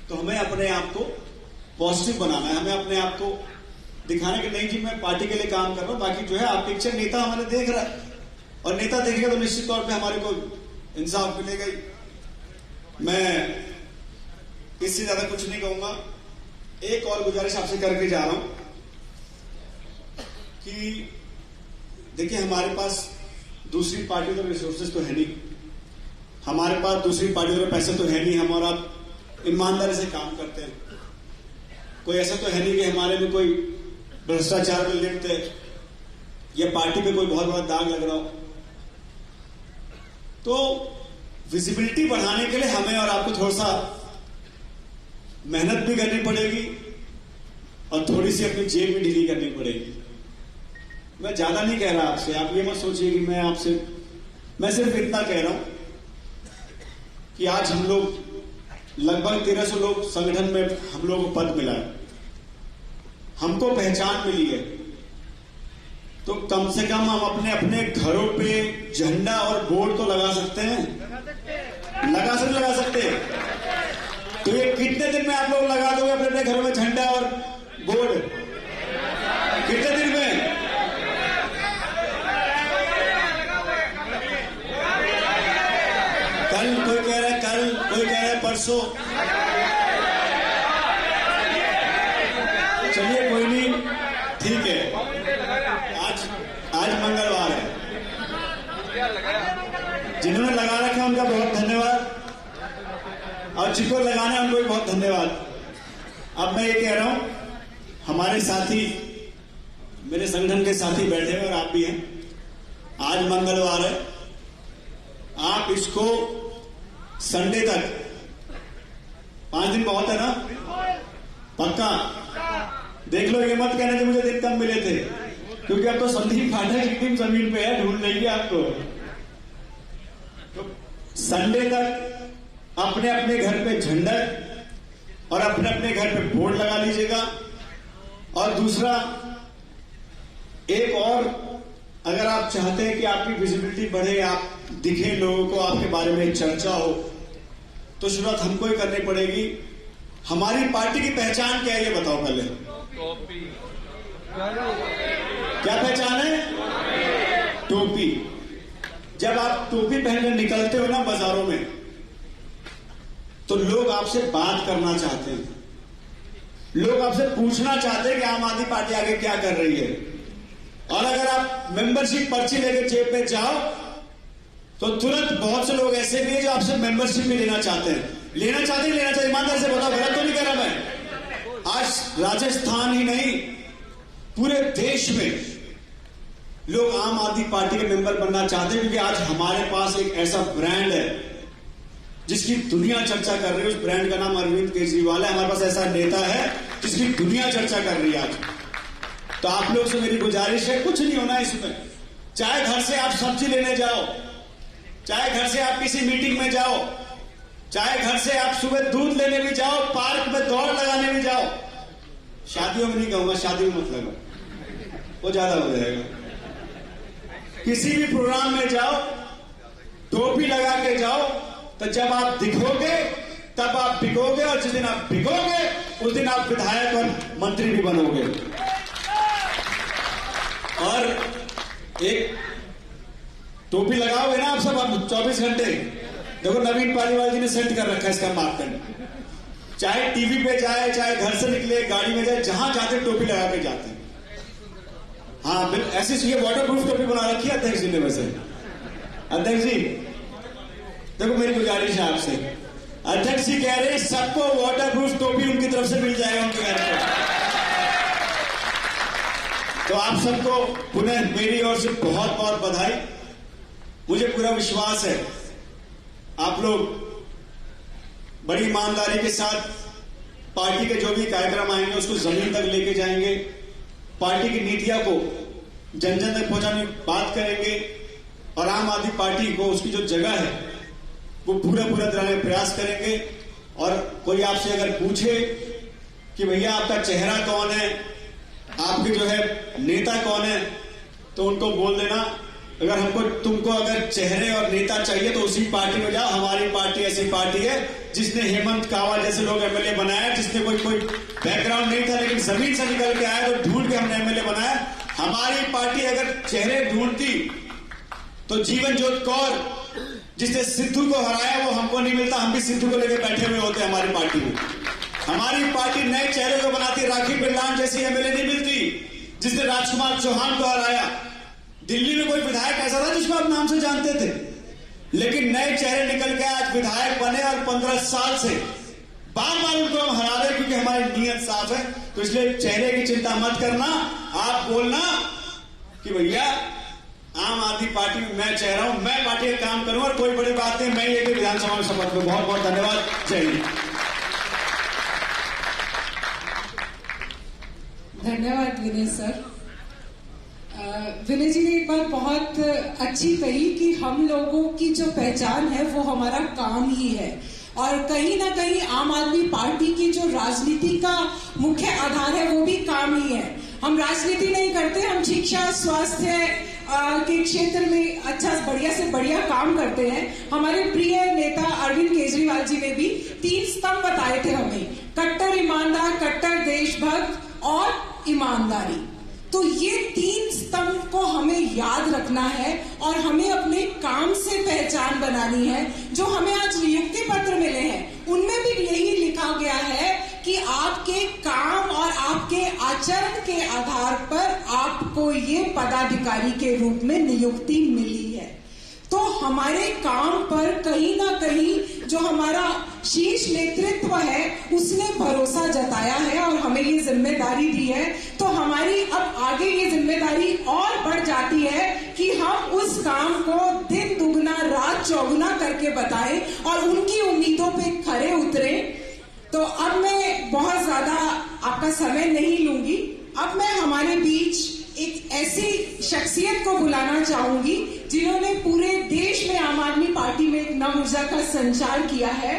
तो हमें अपने आप को पॉजिटिव बनाना है, हमें अपने आप को दिखाने के नहीं कि मैं पार्टी के लिए काम कर रहा हूं, बाकी जो है आप पिक्चर नेता हमारे देख रहा है और नेता देखेगा तो निश्चित तौर पे हमारे को इंसाफ मिलेगा ही। मैं इससे ज्यादा कुछ नहीं कहूंगा। एक और गुजारिश आपसे करके जा रहा हूं कि देखिए हमारे पास दूसरी पार्टियों का रिसोर्सेज तो है नहीं, हमारे पास दूसरी पार्टियों का पैसा तो है नहीं, हम और आप ईमानदारी से काम करते हैं। कोई ऐसा तो है नहीं कि हमारे में कोई भ्रष्टाचार में लिप्त है या पार्टी पे कोई बहुत बड़ा दाग लग रहा हो। तो विजिबिलिटी बढ़ाने के लिए हमें और आपको थोड़ा सा मेहनत भी करनी पड़ेगी और थोड़ी सी अपनी जेब भी ढीली करनी पड़ेगी। मैं ज्यादा नहीं कह रहा आपसे, आप ये मत सोचिए कि मैं सिर्फ इतना कह रहा हूं कि आज हम लोग लगभग 1300 लोग संगठन में हम लोगों को पद मिला है, हमको पहचान मिली है, तो कम से कम हम अपने अपने घरों पे झंडा और बोर्ड तो लगा सकते हैं, लगा सकते हैं। तो ये कितने दिन में आप लोग लगा दोगे अपने अपने घरों में झंडा और बोर्ड? कितने दिन में? कल कोई कह रहा है, कल कोई कह रहा है परसों। चलिए कोई नहीं, ठीक है, आज मंगलवार है। जिन्होंने लगा रखा उनका बहुत धन्यवाद और जिनको लगाना है उनको भी बहुत धन्यवाद। अब मैं ये कह रहा हूं, हमारे साथी, मेरे संगठन के साथी बैठे हैं और आप भी हैं। आज मंगलवार है, आप इसको संडे तक 5 दिन बहुत है ना, पक्का देख लो। ये मत कहना कि मुझे दिन कम मिले थे, क्योंकि अब तो संदीप पाठक की टीम जमीन पे है, ढूंढ लेंगे आपको। तो संडे तक अपने अपने घर पे झंडा और अपने अपने घर पे बोर्ड लगा लीजिएगा। और दूसरा, एक और, अगर आप चाहते हैं कि आपकी विजिबिलिटी बढ़े, आप दिखे लोगों को, आपके बारे में चर्चा हो, तो शुरुआत हमको ही करनी पड़ेगी। हमारी पार्टी की पहचान क्या है ये बताओ पहले। क्या पहचान है? टोपी। जब आप टोपी पहनकर निकलते हो ना बाजारों में, तो लोग आपसे बात करना चाहते हैं, लोग आपसे पूछना चाहते हैं कि आम आदमी पार्टी आगे क्या कर रही है। और अगर आप मेंबरशिप पर्ची लेकर जेब में जाओ तो तुरंत बहुत से लोग ऐसे भी हैं जो आपसे मेंबरशिप भी लेना चाहते हैं। ईमानदारी से बताओ, गलत तो नहीं कह रहा मैं। आज राजस्थान ही नहीं, पूरे देश में लोग आम आदमी पार्टी के मेंबर बनना चाहते हैं, क्योंकि आज हमारे पास एक ऐसा ब्रांड है जिसकी दुनिया चर्चा कर रही है। उस ब्रांड का नाम अरविंद केजरीवाल है। हमारे पास ऐसा नेता है जिसकी दुनिया चर्चा कर रही है आज। तो आप लोग से मेरी गुजारिश है, कुछ नहीं होना इसमें। चाहे घर से आप सब्जी लेने जाओ, चाहे घर से आप किसी मीटिंग में जाओ, चाहे घर से आप सुबह दूध लेने भी जाओ, पार्क में दौड़ लगाने भी जाओ। शादियों में नहीं कहूंगा, शादी में मत लगाओ, वो ज्यादा हो जाएगा। किसी भी प्रोग्राम में जाओ, टोपी लगा के जाओ, तो जब आप दिखोगे तब आप बिकोगे, और जिस दिन आप बिकोगे उस दिन आप विधायक और मंत्री भी बनोगे। और एक टोपी लगाओगे ना आप सब, आप 24 घंटे देखो, नवीन पालीवाल जी ने सेट कर रखा है इसका मापदंड। चाहे टीवी पे जाए, चाहे घर से निकले, गाड़ी में जाए, जहां जाते टोपी लगा के जाते हैं। हाँ, ऐसी ये वाटर प्रूफ टोपी बना रखी है अध्यक्ष जी ने। वैसे अध्यक्ष जी देखो, मेरी गुजारिश है आपसे, अध्यक्ष जी कह रहे हैं सबको वाटर प्रूफ टोपी उनकी तरफ से मिल जाएगा उनके घर पर। तो आप सबको पुनः मेरी ओर से बहुत बहुत बधाई। मुझे पूरा विश्वास है आप लोग बड़ी ईमानदारी के साथ पार्टी के जो भी कार्यक्रम आएंगे उसको जमीन तक लेके जाएंगे, पार्टी की नीतियों को जन जन तक पहुंचाने की बात करेंगे, और आम आदमी पार्टी को उसकी जो जगह है वो पूरा दिलाने का प्रयास करेंगे। और कोई आपसे अगर पूछे कि भैया आपका चेहरा कौन है, आपके जो है नेता कौन है, तो उनको बोल देना अगर तुमको अगर चेहरे और नेता चाहिए तो उसी पार्टी में जाओ। हमारी पार्टी ऐसी पार्टी है जिसने हेमंत कावा जैसे लोग एमएलए बनाया, जिसने कोई बैकग्राउंड नहीं था लेकिन जमीन से निकल के आया तो ढूंढ के हमने एमएलए बनाया। हमारी पार्टी अगर चेहरे ढूंढती तो जीवनज्योत कौर जिसने सिद्धू को हराया वो हमको नहीं मिलता, हम भी सिद्धू को लेकर बैठे हुए होते हमारी पार्टी में। हमारी पार्टी नए चेहरे को बनाती, राखी बिरलान जैसी एमएलए नहीं मिलती जिसने राजकुमार चौहान को हराया। दिल्ली में कोई विधायक ऐसा था जिसको आप नाम से जानते थे, लेकिन नए चेहरे निकल के आज विधायक बने और 15 साल से बार बार उनको हम हरा रहे क्योंकि हमारी नीयत साफ है। तो इसलिए चेहरे की चिंता मत करना, आप बोलना कि भैया आम आदमी पार्टी में मैं चेहरा हूं, मैं पार्टी का काम करूंगा और कोई बड़ी बात नहीं, मैं ये विधानसभा में शपथ में। बहुत बहुत धन्यवाद, जय हिंद। धन्यवाद विनय सर। विनय जी ने एक बात बहुत अच्छी कही कि हम लोगों की जो पहचान है वो हमारा काम ही है, और कहीं ना कहीं आम आदमी पार्टी की जो राजनीति का मुख्य आधार है वो भी काम ही है। हम राजनीति नहीं करते, हम शिक्षा स्वास्थ्य के क्षेत्र में अच्छा बढ़िया से बढ़िया काम करते हैं। हमारे प्रिय नेता अरविंद केजरीवाल जी ने भी 3 स्तंभ बताए थे हमें, कट्टर ईमानदार, कट्टर देशभक्त और ईमानदारी। तो ये 3 स्तंभ को हमें याद रखना है और हमें अपने काम से पहचान बनानी है। जो हमें आज नियुक्ति पत्र मिले हैं उनमें भी यही लिखा गया है कि आपके काम और आपके आचरण के आधार पर आपको ये पदाधिकारी के रूप में नियुक्ति मिली है। तो हमारे काम पर कहीं ना कहीं जो हमारा शीर्ष नेतृत्व है उसने भरोसा जताया है और हमें ये जिम्मेदारी दी है। तो हमारी अब आगे ये जिम्मेदारी और बढ़ जाती है कि हम उस काम को दिन दुगना रात चौगुना करके बताएं और उनकी उम्मीदों पे खरे उतरें। तो अब मैं बहुत ज्यादा आपका समय नहीं लूंगी। अब मैं हमारे बीच एक ऐसी शख्सियत को बुलाना चाहूंगी जिन्होंने पूरे देश में आम आदमी पार्टी में एक नव ऊर्जा का संचार किया है।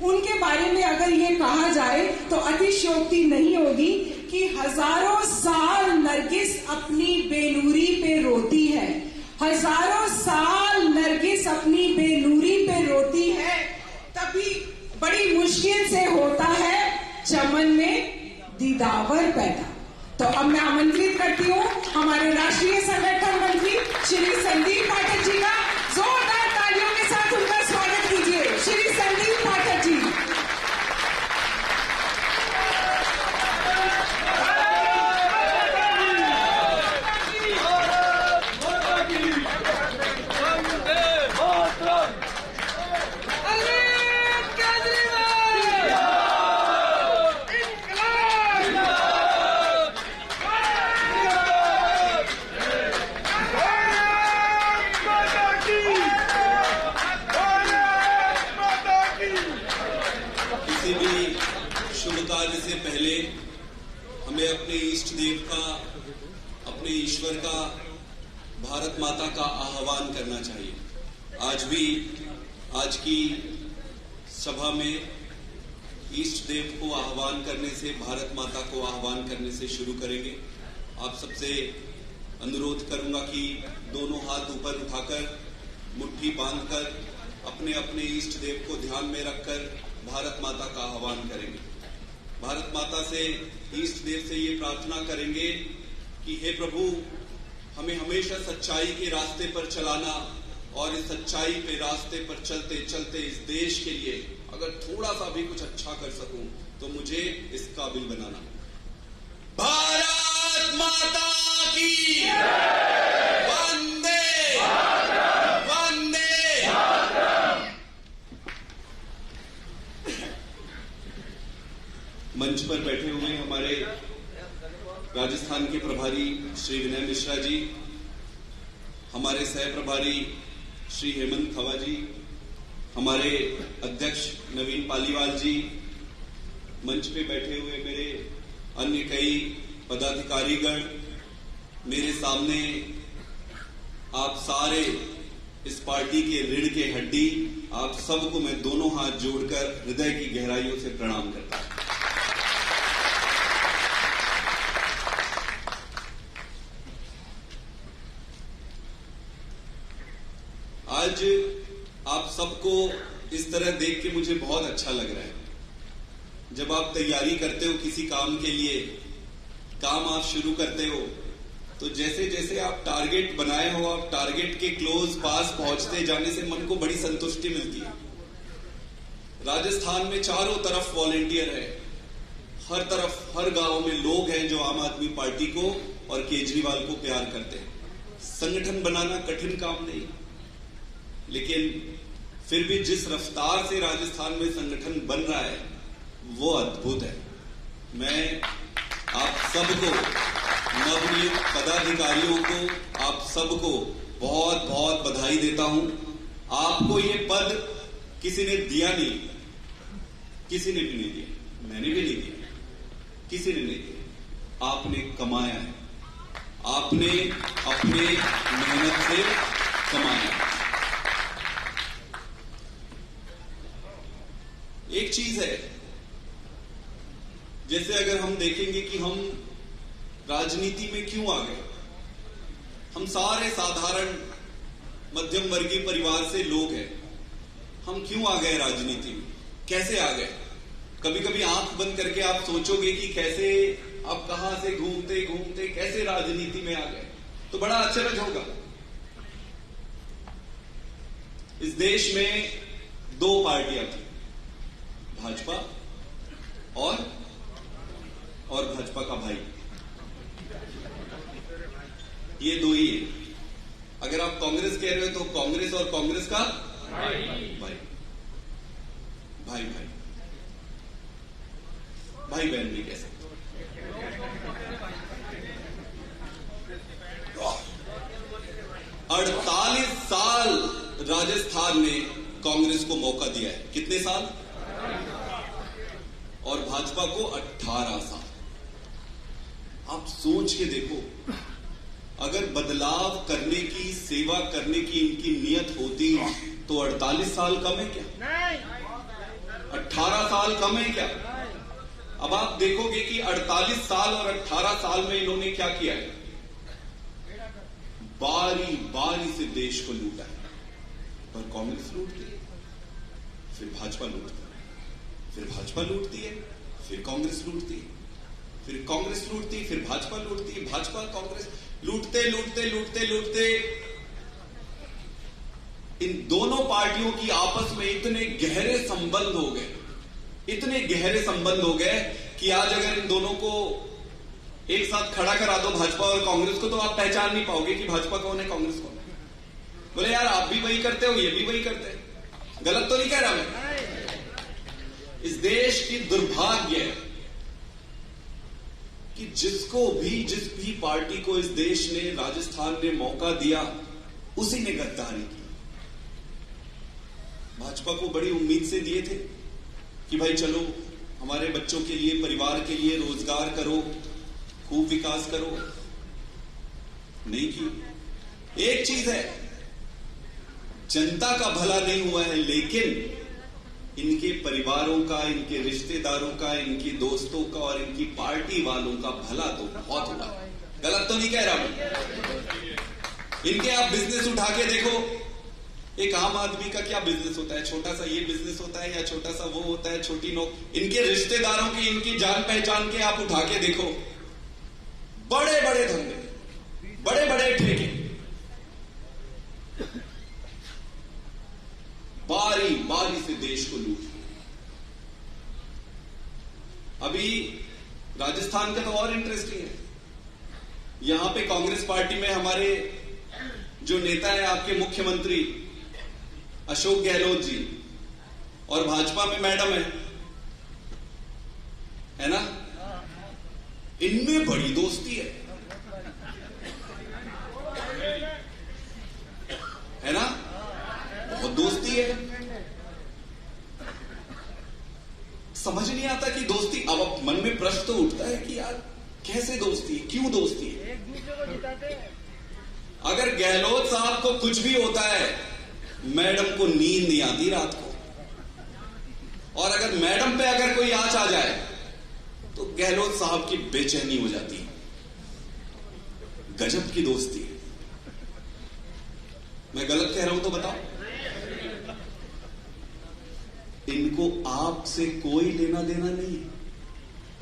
उनके बारे में अगर ये कहा जाए तो अतिशयोक्ति नहीं होगी कि हजारों साल नरगिस अपनी बेनूरी पे रोती है, हजारों साल नरगिस अपनी बेनूरी पे रोती है, तभी बड़ी मुश्किल से होता है चमन में दीदावर पैदा। तो अब मैं आमंत्रित करती हूँ हमारे राष्ट्रीय संगठन मंत्री श्री संदीप पाठक जी का, जोरदार तालियों के साथ उनका स्वागत कीजिए। श्री संदीप पाठक जी। से पहले हमें अपने इष्ट देव का, अपने ईश्वर का, भारत माता का आह्वान करना चाहिए। आज भी आज की सभा में इष्ट देव को आह्वान करने से, भारत माता को आह्वान करने से शुरू करेंगे। आप सबसे अनुरोध करूंगा कि दोनों हाथ ऊपर उठाकर, मुट्ठी बांधकर, अपने अपने इष्ट देव को ध्यान में रखकर भारत माता का आह्वान करेंगे। भारत माता से, इष्ट देव से ये प्रार्थना करेंगे कि हे प्रभु, हमें हमेशा सच्चाई के रास्ते पर चलाना और इस सच्चाई पे रास्ते पर चलते चलते इस देश के लिए अगर थोड़ा सा भी कुछ अच्छा कर सकूं तो मुझे इस काबिल बनाना। भारत माता की वंदे वंदे। मंच पर बैठे हुए हमारे राजस्थान के प्रभारी श्री विनय मिश्रा जी, हमारे सह प्रभारी श्री हेमंत खवा जी, हमारे अध्यक्ष नवीन पालीवाल जी, मंच पे बैठे हुए मेरे अन्य कई पदाधिकारीगण, मेरे सामने आप सारे इस पार्टी के रीढ़ के हड्डी, आप सबको मैं दोनों हाथ जोड़कर हृदय की गहराइयों से प्रणाम करता हूं। आज आप सबको इस तरह देख के मुझे बहुत अच्छा लग रहा है। जब आप तैयारी करते हो किसी काम के लिए, काम आप शुरू करते हो, तो जैसे जैसे आप टारगेट बनाए हो, आप टारगेट के क्लोज पास पहुंचते जाने से मन को बड़ी संतुष्टि मिलती है। राजस्थान में चारों तरफ वॉलेंटियर है, हर तरफ हर गांव में लोग हैं जो आम आदमी पार्टी को और केजरीवाल को प्यार करते हैं। संगठन बनाना कठिन काम नहीं, लेकिन फिर भी जिस रफ्तार से राजस्थान में संगठन बन रहा है वो अद्भुत है। मैं आप सबको, नवनियुक्त पदाधिकारियों को, आप सबको बहुत बहुत बधाई देता हूं। आपको ये पद किसी ने दिया नहीं, किसी ने भी नहीं दिया, मैंने भी नहीं दिया, किसी ने नहीं दिया, आपने कमाया है, आपने अपने मेहनत से कमाया है। एक चीज है, जैसे अगर हम देखेंगे कि हम राजनीति में क्यों आ गए, हम सारे साधारण मध्यम वर्गीय परिवार से लोग हैं, हम क्यों आ गए राजनीति में, कैसे आ गए? कभी कभी आंख बंद करके आप सोचोगे कि कैसे, आप कहां से घूमते घूमते कैसे राजनीति में आ गए, तो बड़ा आश्चर्य होगा। इस देश में दो पार्टियां थी, भाजपा और भाजपा का भाई, ये दो ही है। अगर आप कांग्रेस कह रहे हो तो कांग्रेस और कांग्रेस का भाई भाई भाई भाई भाई बहन भी कह सकते। 48 साल राजस्थान ने कांग्रेस को मौका दिया है, कितने साल? और भाजपा को 18 साल। आप सोच के देखो, अगर बदलाव करने की, सेवा करने की इनकी नियत होती तो 48 साल कम है क्या? 18 साल कम है क्या? अब आप देखोगे कि 48 साल और 18 साल में इन्होंने क्या किया है, बारी बारी से देश को लूटा है। पर कांग्रेस लूटती है, फिर भाजपा लूटती है, फिर भाजपा लूटती है, फिर कांग्रेस लूटती है, फिर कांग्रेस लूटती है, फिर भाजपा लूटती है, भाजपा कांग्रेस लूटते लूटते लूटते लूटते इन दोनों पार्टियों की आपस में इतने गहरे संबंध हो गए, इतने गहरे संबंध हो गए कि आज अगर इन दोनों को एक साथ खड़ा करा दो, भाजपा और कांग्रेस को, तो आप पहचान नहीं पाओगे कि भाजपा कौन है, कांग्रेस कौन है। बोले यार आप भी वही करते हो, ये भी वही करते हैं, गलत तो नहीं कह रहा मैं। इस देश की दुर्भाग्य है कि जिस भी पार्टी को इस देश ने, राजस्थान ने मौका दिया, उसी ने गद्दारी की। भाजपा को बड़ी उम्मीद से दिए थे कि भाई चलो हमारे बच्चों के लिए, परिवार के लिए रोजगार करो, खूब विकास करो, नहीं की। एक चीज है, जनता का भला नहीं हुआ है, लेकिन इनके परिवारों का, इनके रिश्तेदारों का, इनके दोस्तों का और इनकी पार्टी वालों का भला तो बहुत हुआ है। गलत तो नहीं कह रहा मैं। इनके आप बिजनेस उठा के देखो, एक आम आदमी का क्या बिजनेस होता है, छोटा सा ये बिजनेस होता है या छोटा सा वो होता है, छोटी नौक। इनके रिश्तेदारों की, इनकी जान पहचान के आप उठा के देखो, बड़े बड़े धंधे, बड़े बड़े ठेके, बारी बारी से देश को लूट। अभी राजस्थान का तो और इंटरेस्टिंग है। यहां पे कांग्रेस पार्टी में हमारे जो नेता है, आपके मुख्यमंत्री अशोक गहलोत जी, और भाजपा में मैडम है ना, इनमें बड़ी दोस्ती है ना, बहुत दोस्ती है। समझ नहीं आता कि दोस्ती, अब मन में प्रश्न तो उठता है कि यार कैसे दोस्ती है, क्यों दोस्ती है? अगर गहलोत साहब को कुछ भी होता है, मैडम को नींद नहीं आती रात को, और अगर मैडम पे अगर कोई आंच आ जाए तो गहलोत साहब की बेचैनी हो जाती है। गजब की दोस्ती है। मैं गलत कह रहा हूं तो बताओ। इनको आपसे कोई लेना देना नहीं है।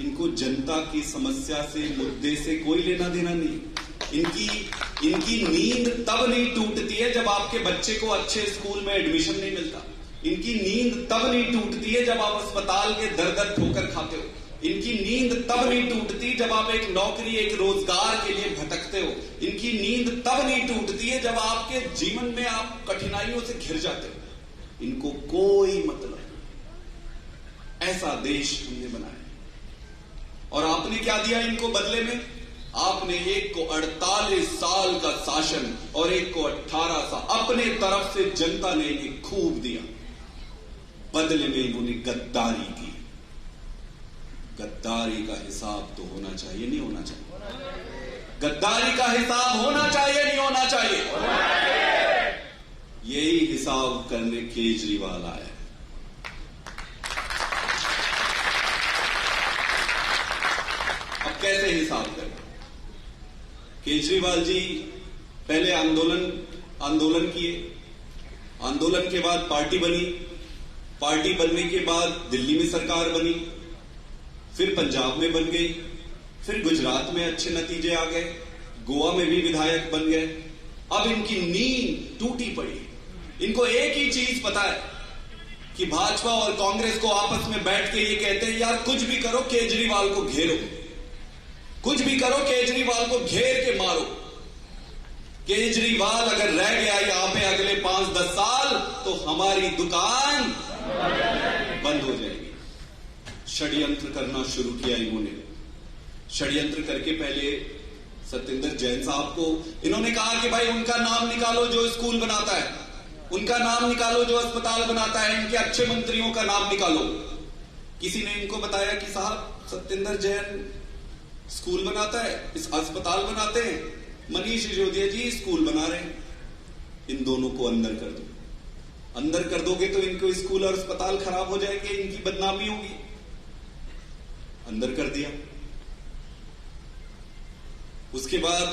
इनको जनता की समस्या से, मुद्दे से कोई लेना देना नहीं। इनकी नींद तब नहीं टूटती है जब आपके बच्चे को अच्छे स्कूल में एडमिशन नहीं मिलता। इनकी नींद तब नहीं टूटती है जब आप अस्पताल के दर ठोकर खाते हो। इनकी नींद तब नहीं टूटती जब आप एक नौकरी, एक रोजगार के लिए भटकते हो। इनकी नींद तब नहीं टूटती है जब आपके जीवन में आप कठिनाइयों से घिर जाते हो। इनको कोई मतलब नहीं। ऐसा देश हमने बनाया। और आपने क्या दिया इनको बदले में? आपने एक को 48 साल का शासन और एक को 18 साल अपने तरफ से जनता ने इन्हें खूब दिया। बदले में इन्होंने गद्दारी की। गद्दारी का हिसाब तो होना चाहिए, नहीं होना चाहिए? गद्दारी का हिसाब होना चाहिए, नहीं होना चाहिए? यही हिसाब करने केजरीवाल आया। अब कैसे हिसाब करें? केजरीवाल जी पहले आंदोलन किए, आंदोलन के बाद पार्टी बनी, पार्टी बनने के बाद दिल्ली में सरकार बनी, फिर पंजाब में बन गई, फिर गुजरात में अच्छे नतीजे आ गए, गोवा में भी विधायक बन गए। अब इनकी नींद टूटी पड़ी। इनको एक ही चीज पता है कि भाजपा और कांग्रेस को आपस में बैठ के ये कहते हैं, यार कुछ भी करो केजरीवाल को घेरो, कुछ भी करो केजरीवाल को घेर के मारो। केजरीवाल अगर रह गया यहां पे अगले 5-10 साल तो हमारी दुकान बंद हो जाएगी। षड्यंत्र करना शुरू किया इन्होंने। षड्यंत्र करके पहले सत्येंद्र जैन साहब को इन्होंने कहा कि भाई उनका नाम निकालो जो स्कूल बनाता है, उनका नाम निकालो जो अस्पताल बनाता है, इनके अच्छे मंत्रियों का नाम निकालो। किसी ने इनको बताया कि साहब सत्येंद्र जैन स्कूल बनाता है, इस अस्पताल बनाते हैं, मनीष सिसोदिया जी स्कूल बना रहे हैं, इन दोनों को अंदर कर दो। अंदर कर दोगे तो इनको स्कूल और अस्पताल खराब हो जाएंगे, इनकी बदनामी होगी। अंदर कर दिया। उसके बाद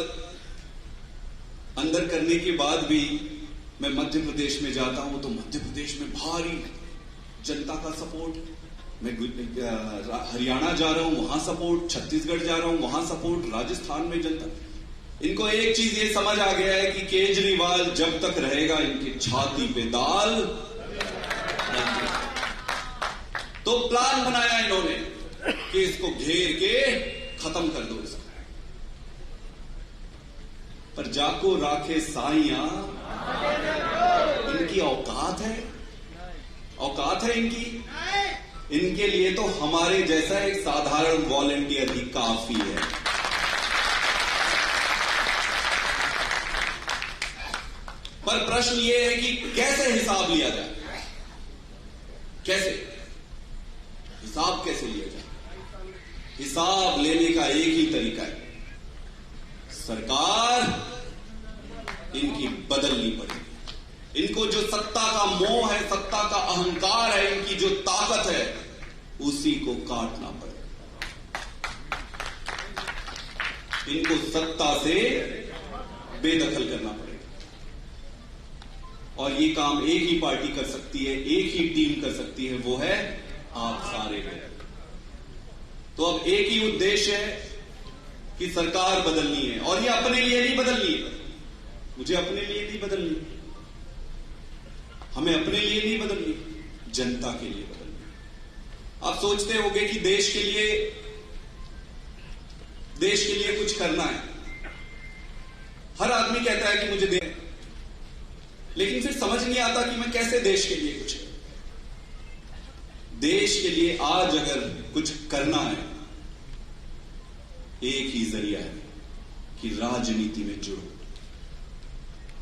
अंदर करने के बाद भी मैं मध्य प्रदेश में जाता हूं तो मध्य प्रदेश में भारी जनता का सपोर्ट। मैं हरियाणा जा रहा हूं वहां सपोर्ट, छत्तीसगढ़ जा रहा हूं वहां सपोर्ट, राजस्थान में जनता। इनको एक चीज ये समझ आ गया है कि केजरीवाल जब तक रहेगा इनकी छाती पे दाल। तो प्लान बनाया इन्होंने कि इसको घेर के खत्म कर दो इसको। पर जाको राखे साइयां, इनकी औकात है, औकात है इनकी। इनके लिए तो हमारे जैसा एक साधारण वॉलंटियर ही काफी है। पर प्रश्न यह है कि कैसे हिसाब लिया जाए, कैसे हिसाब कैसे लिया जाए? हिसाब लेने का एक ही तरीका है, सरकार इनकी बदलनी पड़ेगी। इनको जो सत्ता का मोह है, सत्ता का अहंकार है, इनकी जो ताकत है, उसी को काटना पड़ेगा। इनको सत्ता से बेदखल करना पड़ेगा। और ये काम एक ही पार्टी कर सकती है, एक ही टीम कर सकती है, वो है आप सारे लोग। तो अब एक ही उद्देश्य है कि सरकार बदलनी है। और ये अपने लिए नहीं बदलनी है, मुझे अपने लिए नहीं बदलनी, हमें अपने लिए नहीं बदलनी, जनता के लिए बदलनी। आप सोचते होंगे कि देश के लिए कुछ करना है। हर आदमी कहता है कि मुझे दे, लेकिन फिर समझ नहीं आता कि मैं कैसे देश के लिए कुछ करूं। देश के लिए आज अगर कुछ करना है, एक ही जरिया है कि राजनीति में जुड़ो।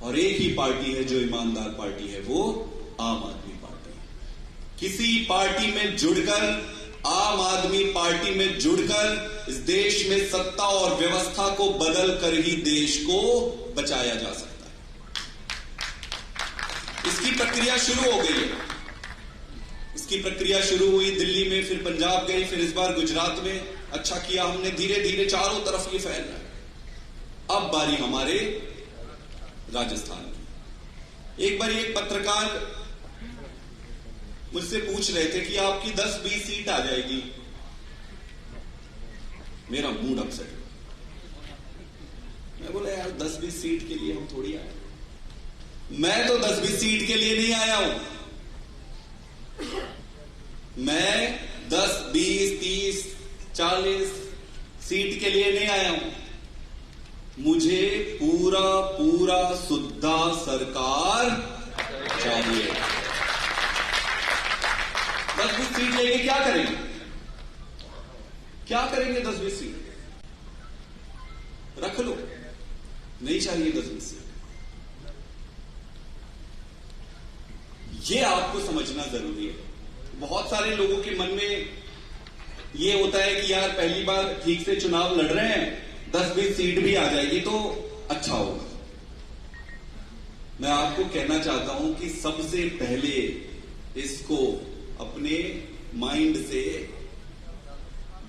और एक ही पार्टी है जो ईमानदार पार्टी है, वो आम आदमी पार्टी है। किसी पार्टी में जुड़कर, आम आदमी पार्टी में जुड़कर इस देश में सत्ता और व्यवस्था को बदल कर ही देश को बचाया जा सकता है। इसकी प्रक्रिया शुरू हो गई है। इसकी प्रक्रिया शुरू हुई दिल्ली में, फिर पंजाब गई, फिर इस बार गुजरात में। अच्छा किया हमने, धीरे धीरे चारों तरफ ये फैल रहा है। अब बारी हमारे राजस्थान की। एक बार एक पत्रकार मुझसे पूछ रहे थे कि आपकी 10-20 सीट आ जाएगी। मेरा मूड अपसेट हुआ। मैं बोला यार 10-20 सीट के लिए हम थोड़ी आए, मैं तो 10-20 सीट के लिए नहीं आया हूं। मैं 10, 20, 30, 40 सीट के लिए नहीं आया हूं। मुझे पूरा सुद्धा सरकार चाहिए। 10-20 सीट लेके क्या करेंगे? क्या करेंगे 10-20 सीट? रख लो, नहीं चाहिए 10-20 सीट। ये आपको समझना जरूरी है। बहुत सारे लोगों के मन में ये होता है कि यार पहली बार ठीक से चुनाव लड़ रहे हैं, 10-20 सीट भी आ जाएगी तो अच्छा होगा। मैं आपको कहना चाहता हूं कि सबसे पहले इसको अपने माइंड से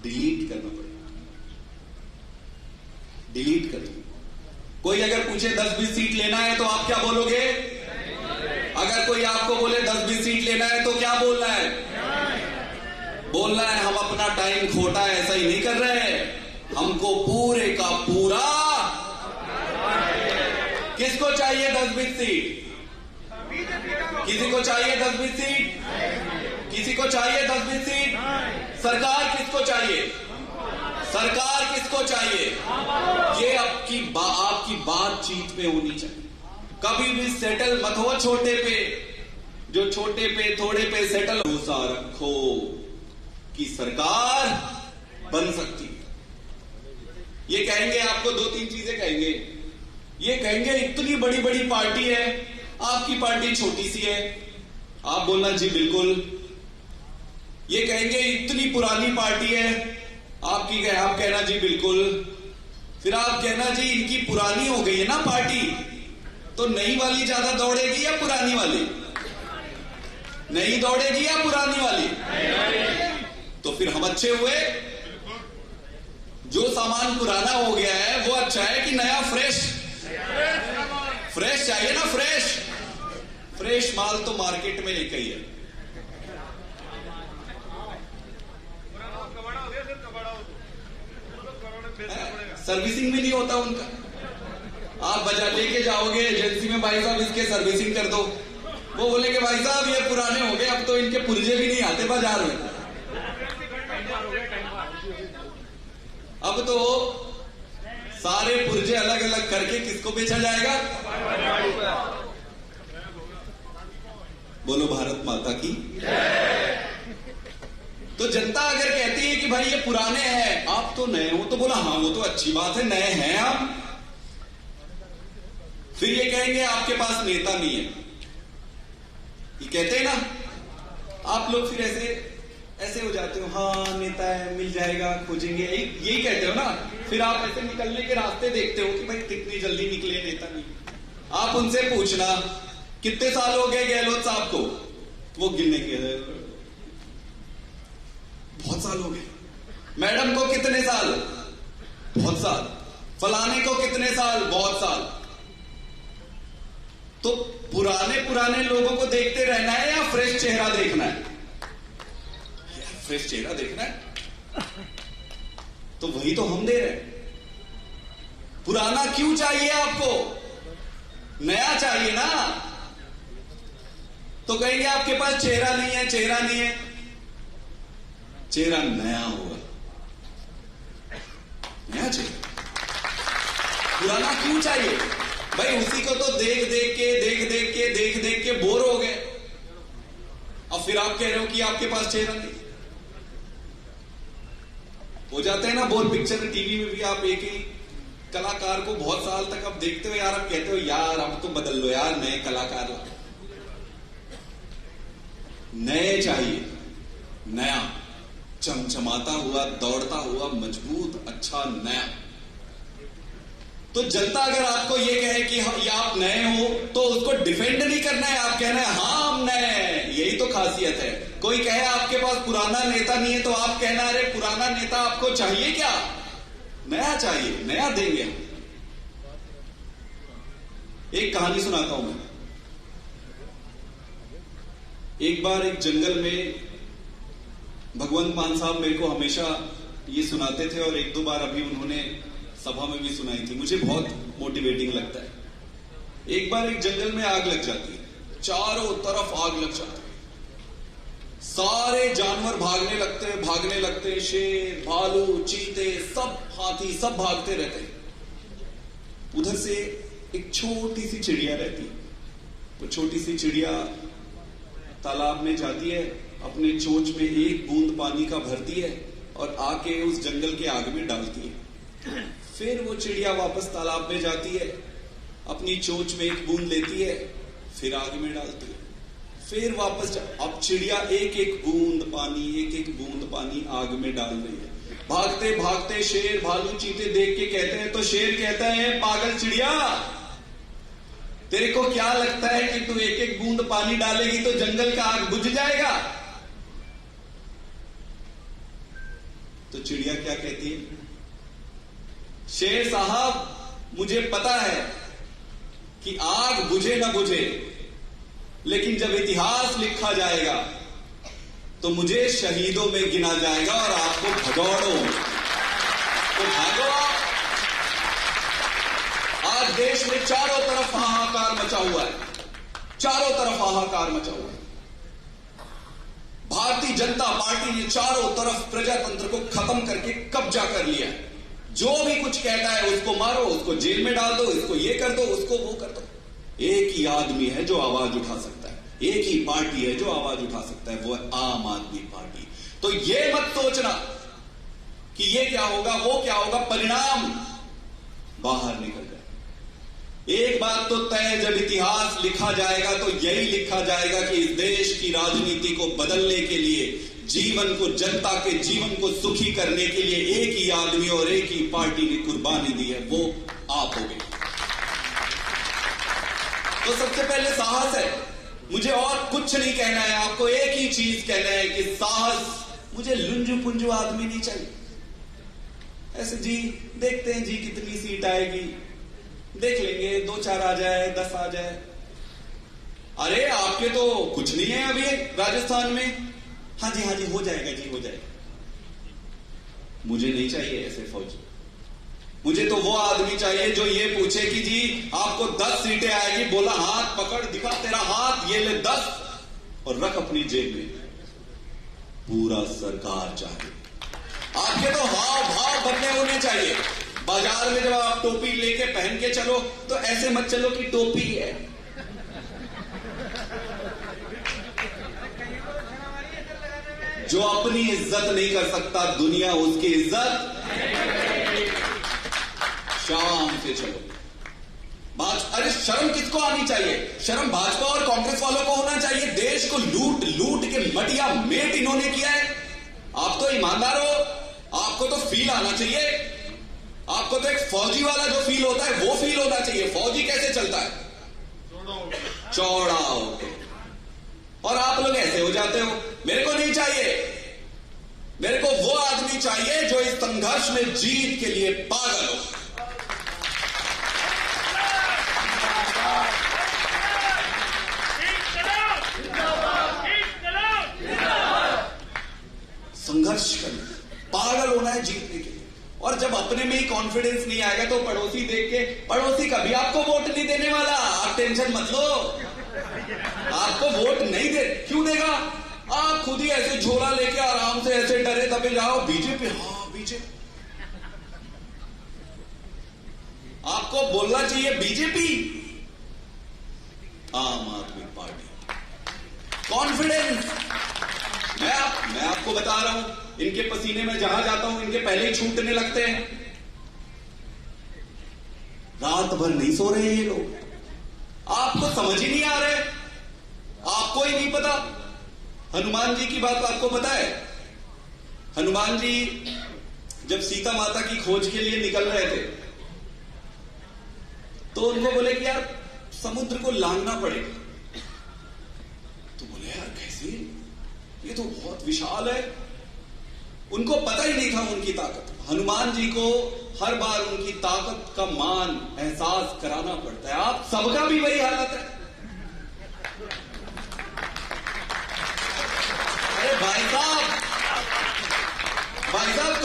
डिलीट करना पड़ेगा। डिलीट करना। कोई अगर पूछे 10-20 सीट लेना है तो आप क्या बोलोगे? अगर कोई आपको बोले 10-20 सीट लेना है तो क्या बोलना है? बोलना है हम अपना टाइम खोटा ऐसा ही नहीं कर रहे हैं, हमको पूरे का पूरा। किसको चाहिए 10-20 सीट? किसी को चाहिए 10-20 सीट? किसी को चाहिए 10-20 सीट? सरकार किसको चाहिए? सरकार किसको चाहिए? ये आपकी बातचीत पे होनी चाहिए। कभी भी सेटल मत हो छोटे पे, जो छोटे पे थोड़े पे सेटल। भरोसा रखो कि सरकार बन सकती है। ये कहेंगे आपको 2-3 चीजें कहेंगे। ये कहेंगे इतनी बड़ी बड़ी पार्टी है, आपकी पार्टी छोटी सी है। आप बोलना जी बिल्कुल। ये कहेंगे इतनी पुरानी पार्टी है, आप कहना जी बिल्कुल। फिर आप कहना जी इनकी पुरानी हो गई है ना पार्टी, तो नई वाली ज्यादा दौड़ेगी या पुरानी वाली? नई दौड़ेगी या पुरानी वाली? तो फिर हम अच्छे हुए। जो सामान पुराना हो गया है वो अच्छा है कि नया फ्रेश? फ्रेश चाहिए ना, फ्रेश माल तो मार्केट में एक ही है। सर्विसिंग भी नहीं होता उनका। आप बाजार लेके जाओगे एजेंसी में, भाई साहब इसके सर्विसिंग कर दो, वो बोलेंगे भाई साहब ये पुराने हो गए, अब तो इनके पुर्जे भी नहीं आते बाजार में। अब तो सारे पुर्जे अलग अलग करके किसको बेचा जाएगा? बोलो भारत माता की। तो जनता अगर कहती है कि भाई ये पुराने हैं, आप तो नए हो, तो बोला हाँ वो तो अच्छी बात है, नए हैं आप। फिर ये कहेंगे आपके पास नेता नहीं है। ये कहते हैं ना आप लोग, फिर ऐसे हो जाते हो, हाँ नेता है मिल जाएगा, खोजेंगे, यही कहते हो ना। फिर आप ऐसे निकलने के रास्ते देखते हो कि भाई कितनी जल्दी निकले, नेता नहीं। आप उनसे पूछना कितने साल हो गए गहलोत साहब को, वो गिनेंगे बहुत साल हो गए। मैडम को कितने साल? बहुत साल। फलाने को कितने साल? बहुत साल। तो पुराने लोगों को देखते रहना है या फ्रेश चेहरा देखना है? फ्रेश चेहरा देखना है, तो वही तो हम दे रहे हैं। पुराना क्यों चाहिए आपको? नया चाहिए ना। तो कहेंगे आपके पास चेहरा नहीं है, चेहरा नहीं है। चेहरा नया होगा, नया चेहरा। पुराना क्यों चाहिए भाई? उसी को तो देख देख के बोर हो गए। अब फिर आप कह रहे हो कि आपके पास चेहरा नहीं। हो जाते हैं ना बोर। पिक्चर टीवी में भी आप एक ही कलाकार को बहुत साल तक अब देखते हो यार, अब कहते हो यार अब तो बदल लो यार, नए कलाकार ला। नए चाहिए, नया चमचमाता हुआ, दौड़ता हुआ, मजबूत, अच्छा नया। तो जनता अगर आपको ये कहे कि आप नए हो, तो उसको डिफेंड नहीं करना है, आप कहना है हाँ हम नए हैं। यही तो खासियत है। कोई कहे आपके पास पुराना नेता नहीं है, तो आप कहना अरे पुराना नेता आपको चाहिए क्या? नया चाहिए, नया देंगे। एक कहानी सुनाता हूं मैं। एक बार एक जंगल में भगवंत मान साहब मेरे को हमेशा ये सुनाते थे और एक दो बार अभी उन्होंने सभा में भी सुनाई थी, मुझे बहुत मोटिवेटिंग लगता है। एक बार एक जंगल में आग लग जाती है, चारों तरफ आग लग जाती है, सारे जानवर भागने लगते हैं, शेर, भालू, चीते, सब हाथी, सब भागते रहते हैं। उधर से एक छोटी सी चिड़िया रहती है। वो छोटी सी चिड़िया तालाब में जाती है, अपने चोंच में एक बूंद पानी का भरती है और आके उस जंगल के आग में डालती है। फिर वो चिड़िया वापस तालाब में जाती है, अपनी चोंच में एक बूंद लेती है, फिर आग में डालती है, फिर वापस अब चिड़िया एक एक बूंद पानी आग में डाल रही है। भागते भागते शेर, भालू, चीते देख के कहते हैं, तो शेर कहता है, पागल चिड़िया, तेरे को क्या लगता है कि तू एक एक बूंद पानी डालेगी तो जंगल का आग बुझ जाएगा? तो चिड़िया क्या कहती है, शेर साहब, मुझे पता है कि आग बुझे ना बुझे, लेकिन जब इतिहास लिखा जाएगा तो मुझे शहीदों में गिना जाएगा और आपको भगौड़ो। तो भागो आप। आज देश में चारों तरफ हाहाकार मचा हुआ है, चारों तरफ हाहाकार मचा हुआ है। भारतीय जनता पार्टी ने चारों तरफ प्रजातंत्र को खत्म करके कब्जा कर लिया है। जो भी कुछ कहता है उसको मारो, उसको जेल में डाल दो, इसको ये कर दो, उसको वो कर दो। एक ही आदमी है जो आवाज उठा सकता है, एक ही पार्टी है जो आवाज उठा सकता है, वो है आम आदमी पार्टी। तो ये मत सोचना कि ये क्या होगा, वो क्या होगा, परिणाम बाहर निकल जाए। एक बात तो तय, जब इतिहास लिखा जाएगा तो यही लिखा जाएगा कि इस देश की राजनीति को बदलने के लिए, जीवन को, जनता के जीवन को सुखी करने के लिए एक ही आदमी और एक ही पार्टी ने कुर्बानी दी है, वो आप हो गए। तो सबसे पहले साहस है, मुझे और कुछ नहीं कहना है, आपको एक ही चीज कहना है कि साहस। मुझे लुंजू पुंजू आदमी नहीं चाहिए। ऐसे जी देखते हैं जी कितनी सीट आएगी, देख लेंगे, 2-4 आ जाए, 10 आ जाए। अरे आपके तो कुछ नहीं है अभी राजस्थान में। हाँ जी हो जाएगा जी, हो जाएगा। मुझे नहीं चाहिए ऐसे फौजी। मुझे तो वो आदमी चाहिए जो ये पूछे कि जी आपको 10 सीटें आएगी, बोला हाथ पकड़, दिखा तेरा हाथ, ये ले 10 और रख अपनी जेब में। पूरा सरकार चाहिए। आपके तो हाव भाव बदले होने चाहिए। बाजार में जब आप टोपी लेके पहन के चलो तो ऐसे मत चलो कि टोपी है। जो अपनी इज्जत नहीं कर सकता, दुनिया उसकी इज्जत। शाम से चलो। अरे शर्म किसको आनी चाहिए? शर्म भाजपा और कांग्रेस वालों को होना चाहिए। देश को लूट लूट के मटिया मेट इन्होंने किया है। आप तो ईमानदार हो, आपको तो फील आना चाहिए। आपको तो एक फौजी वाला जो फील होता है वो फील होना चाहिए। फौजी कैसे चलता है? चौड़ा होके। और आप लोग ऐसे हो जाते हो। मेरे को नहीं चाहिए। मेरे को वो आदमी चाहिए जो इस संघर्ष में जीत के लिए पागल हो। संघर्ष करना, पागल होना है जीतने के लिए। और जब अपने में ही कॉन्फिडेंस नहीं आएगा तो पड़ोसी देख के, पड़ोसी कभी आपको वोट नहीं देने वाला, आप टेंशन मत लो। आपको वोट नहीं दे, क्यों देगा? आप खुद ही ऐसे झोला लेके आराम से ऐसे डरे दबे जाओ, बीजेपी, हाँ बीजेपी। आपको बोलना चाहिए बीजेपी, आम आदमी पार्टी। कॉन्फिडेंस। मैं आपको बता रहा हूं, इनके पसीने में जहां जाता हूं इनके पहले ही छूटने लगते हैं। रात भर नहीं सो रहे ये लोग। आपको समझ ही नहीं आ रहे, आपको ही नहीं पता। हनुमान जी की बात आपको पता है? हनुमान जी जब सीता माता की खोज के लिए निकल रहे थे तो उनको बोले कि यार समुद्र को लांघना पड़ेगा। तो बोले यार कैसे? ये तो बहुत विशाल है। उनको पता ही नहीं था उनकी ताकत। हनुमान जी को हर बार उनकी ताकत का मान एहसास कराना पड़ता है। आप सबका भी वही हालत है।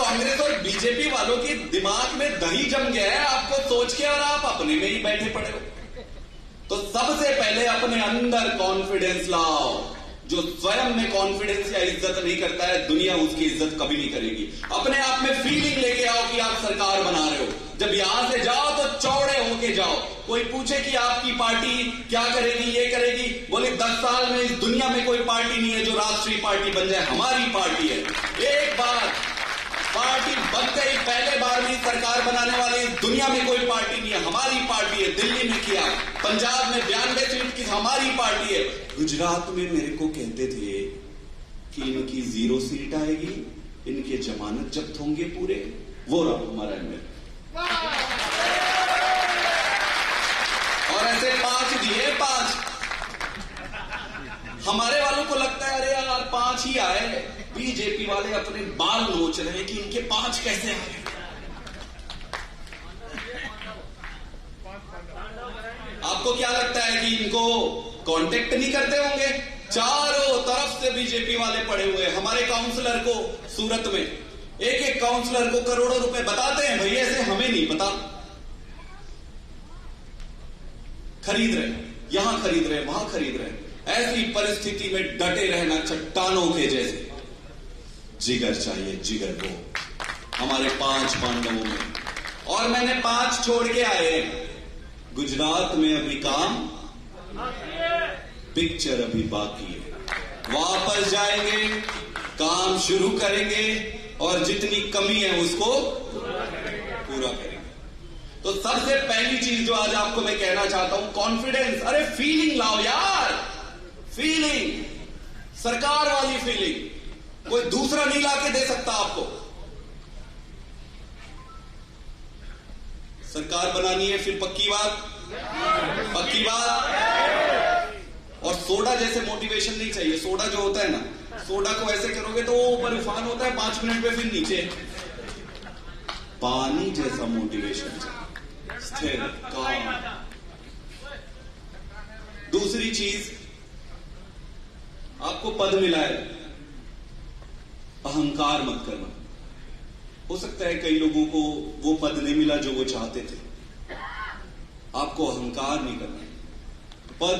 कांग्रेस और बीजेपी वालों के दिमाग में दही जम गया है आपको सोच के, और आप अपने में ही बैठे पड़े हो। तो सबसे पहले अपने अंदर कॉन्फिडेंस लाओ। जो स्वयं में कॉन्फिडेंस या इज्जत नहीं करता है, दुनिया उसकी इज्जत कभी नहीं करेगी। अपने आप में फीलिंग लेके आओ कि आप सरकार बना रहे हो। जब यहां से जाओ तो चौड़े होके जाओ। कोई पूछे कि आपकी पार्टी क्या करेगी, ये करेगी, बोले 10 साल में इस दुनिया में कोई पार्टी नहीं है जो राष्ट्रीय पार्टी बन जाए, हमारी पार्टी है। एक बार पार्टी बन गई, पहले बार भी सरकार बनाने वाली इस दुनिया में कोई पार्टी नहीं है, हमारी पार्टी है। दिल्ली में किया, पंजाब में 92 सीट की हमारी पार्टी है। गुजरात में मेरे को कहते थे कि इनकी 0 सीट आएगी, इनके जमानत जब्त होंगे पूरे, वो रहा हमारा एमएलए। और ऐसे 5 दिए, 5। हमारे वालों को लगता है अरे यार 5 ही आए, बीजेपी वाले अपने बाल नोच रहे हैं कि इनके 5 कैसे आए। आपको क्या लगता है कि इनको कांटेक्ट नहीं करते होंगे? चारों तरफ से बीजेपी वाले पड़े हुए। हमारे काउंसलर को सूरत में एक काउंसलर को करोड़ों रुपए बताते हैं, भैया ऐसे हमें नहीं पता, खरीद रहे, यहां खरीद रहे, वहां खरीद रहे। ऐसी परिस्थिति में डटे रहना चट्टानों के जैसे। जिगर चाहिए, जिगर को हमारे 5 पांडवों में। और मैंने 5 छोड़ के आए। गुजरात में अभी काम, पिक्चर अभी बाकी है। वापस जाएंगे, काम शुरू करेंगे और जितनी कमी है उसको पूरा करेंगे। तो सबसे पहली चीज जो आज आपको मैं कहना चाहता हूं, कॉन्फिडेंस। अरे फीलिंग लाओ यार, फीलिंग, सरकार वाली फीलिंग। कोई दूसरा नहीं लाके दे सकता आपको। सरकार बनानी है, फिर पक्की बात, पक्की बात। और सोडा जैसे मोटिवेशन नहीं चाहिए। सोडा जो होता है ना, सोडा को ऐसे करोगे तो ऊपर उफान होता है, 5 मिनट में फिर नीचे। पानी जैसा मोटिवेशन चाहिए, स्थिर, काम। दूसरी चीज, आपको पद मिला है, अहंकार मत करना। हो सकता है कई लोगों को वो पद नहीं मिला जो वो चाहते थे। आपको अहंकार नहीं करना। पद,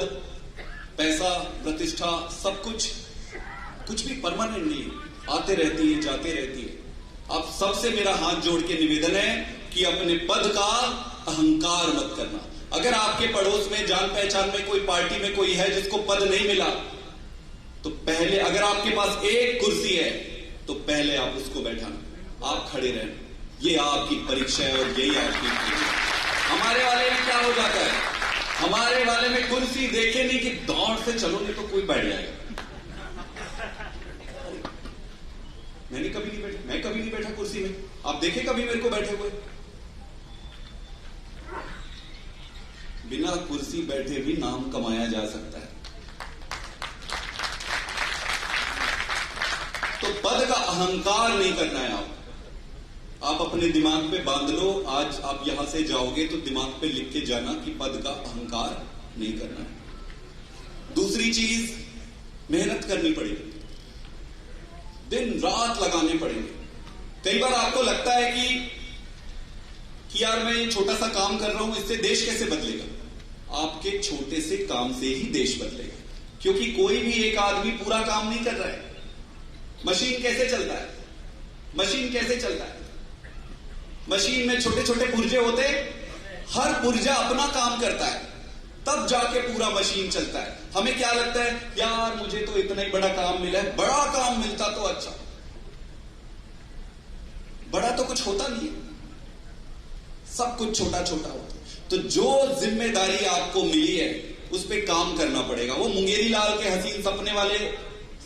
पैसा, प्रतिष्ठा, सब कुछ भी परमानेंट नहीं है, आते रहती है, जाते रहती है। आप सबसे मेरा हाथ जोड़ के निवेदन है कि अपने पद का अहंकार मत करना। अगर आपके पड़ोस में, जान पहचान में कोई पार्टी में कोई है जिसको पद नहीं मिला, तो पहले, अगर आपके पास एक कुर्सी है तो पहले आप उसको बैठाना, आप खड़े रहना। ये आपकी परीक्षा है और यही आपकी परीक्षा। हमारे वाले में क्या हो जाता है, हमारे वाले में कुर्सी देखे नहीं कि दौड़ से चलो नहीं तो कोई बैठ जाएगा। मैं कभी नहीं बैठा कुर्सी में। आप देखे कभी मेरे को बैठे हुए? बिना कुर्सी बैठे भी नाम कमाया जा सकता है। तो पद का अहंकार नहीं करना है। आप अपने दिमाग पे बांध लो। आज आप यहां से जाओगे तो दिमाग पे लिख के जाना कि पद का अहंकार नहीं करना है। दूसरी चीज, मेहनत करनी पड़ेगी, दिन रात लगाने पड़ेंगे। कई बार आपको लगता है कि यार मैं ये छोटा सा काम कर रहा हूं, इससे देश कैसे बदलेगा? आपके छोटे से काम से ही देश बदलेगा, क्योंकि कोई भी एक आदमी पूरा काम नहीं कर रहा है। मशीन कैसे चलता है? मशीन कैसे चलता है? मशीन में छोटे छोटे पुर्जे होते, हर पुर्जा अपना काम करता है, तब जाके पूरा मशीन चलता है। हमें क्या लगता है, यार मुझे तो इतना ही बड़ा काम मिला है, बड़ा काम मिलता तो अच्छा। बड़ा तो कुछ होता नहीं है, सब कुछ छोटा छोटा होता है। तो जो जिम्मेदारी आपको मिली है उस पर काम करना पड़ेगा। वो मुंगेरी लाल के हसीन सपने वाले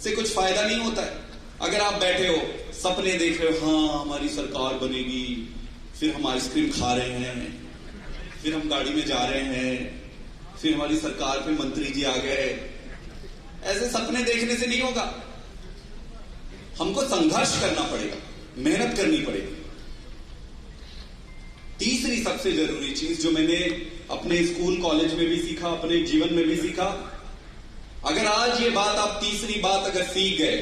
से कुछ फायदा नहीं होता है। अगर आप बैठे हो, सपने देख रहे हो, हाँ हमारी सरकार बनेगी, फिर हम आइसक्रीम खा रहे हैं, फिर हम गाड़ी में जा रहे हैं, फिर हमारी सरकार पे मंत्री जी आ गए, ऐसे सपने देखने से नहीं होगा। हमको संघर्ष करना पड़ेगा, मेहनत करनी पड़ेगी। तीसरी सबसे जरूरी चीज जो मैंने अपने स्कूल कॉलेज में भी सीखा, अपने जीवन में भी सीखा, अगर आज ये बात आप तीसरी बात अगर सीख गए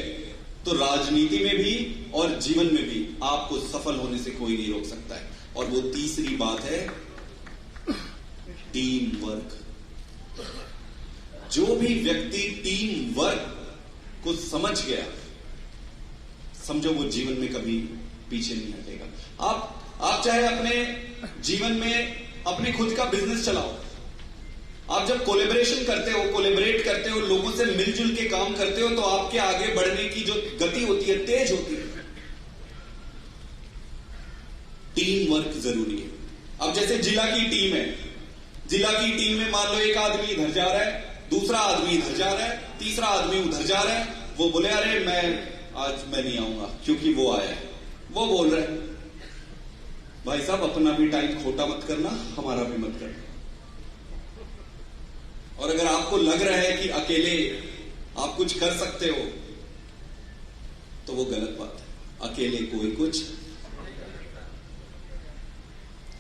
तो राजनीति में भी और जीवन में भी आपको सफल होने से कोई नहीं रोक सकता है। और वो तीसरी बात है टीम वर्क। जो भी व्यक्ति टीम वर्क को समझ गया, समझो वो जीवन में कभी पीछे नहीं हटेगा। आप चाहे अपने जीवन में अपने खुद का बिजनेस चलाओ, आप जब कोलैबोरेशन करते हो, कोलैबोरेट करते हो, लोगों से मिलजुल के काम करते हो, तो आपके आगे बढ़ने की जो गति होती है, तेज होती है। टीम वर्क जरूरी है। अब जैसे जिला की टीम है, जिला की टीम में मान लो एक आदमी इधर जा रहा है, दूसरा आदमी इधर जा रहा है, तीसरा आदमी उधर जा रहा है। वो बोले अरे आज मैं नहीं आऊंगा क्योंकि वो आया है। वो बोल रहा है भाई साहब अपना भी टाइम खोटा मत करना, हमारा भी मत करना। और अगर आपको लग रहा है कि अकेले आप कुछ कर सकते हो तो वो गलत बात है। अकेले कोई कुछ।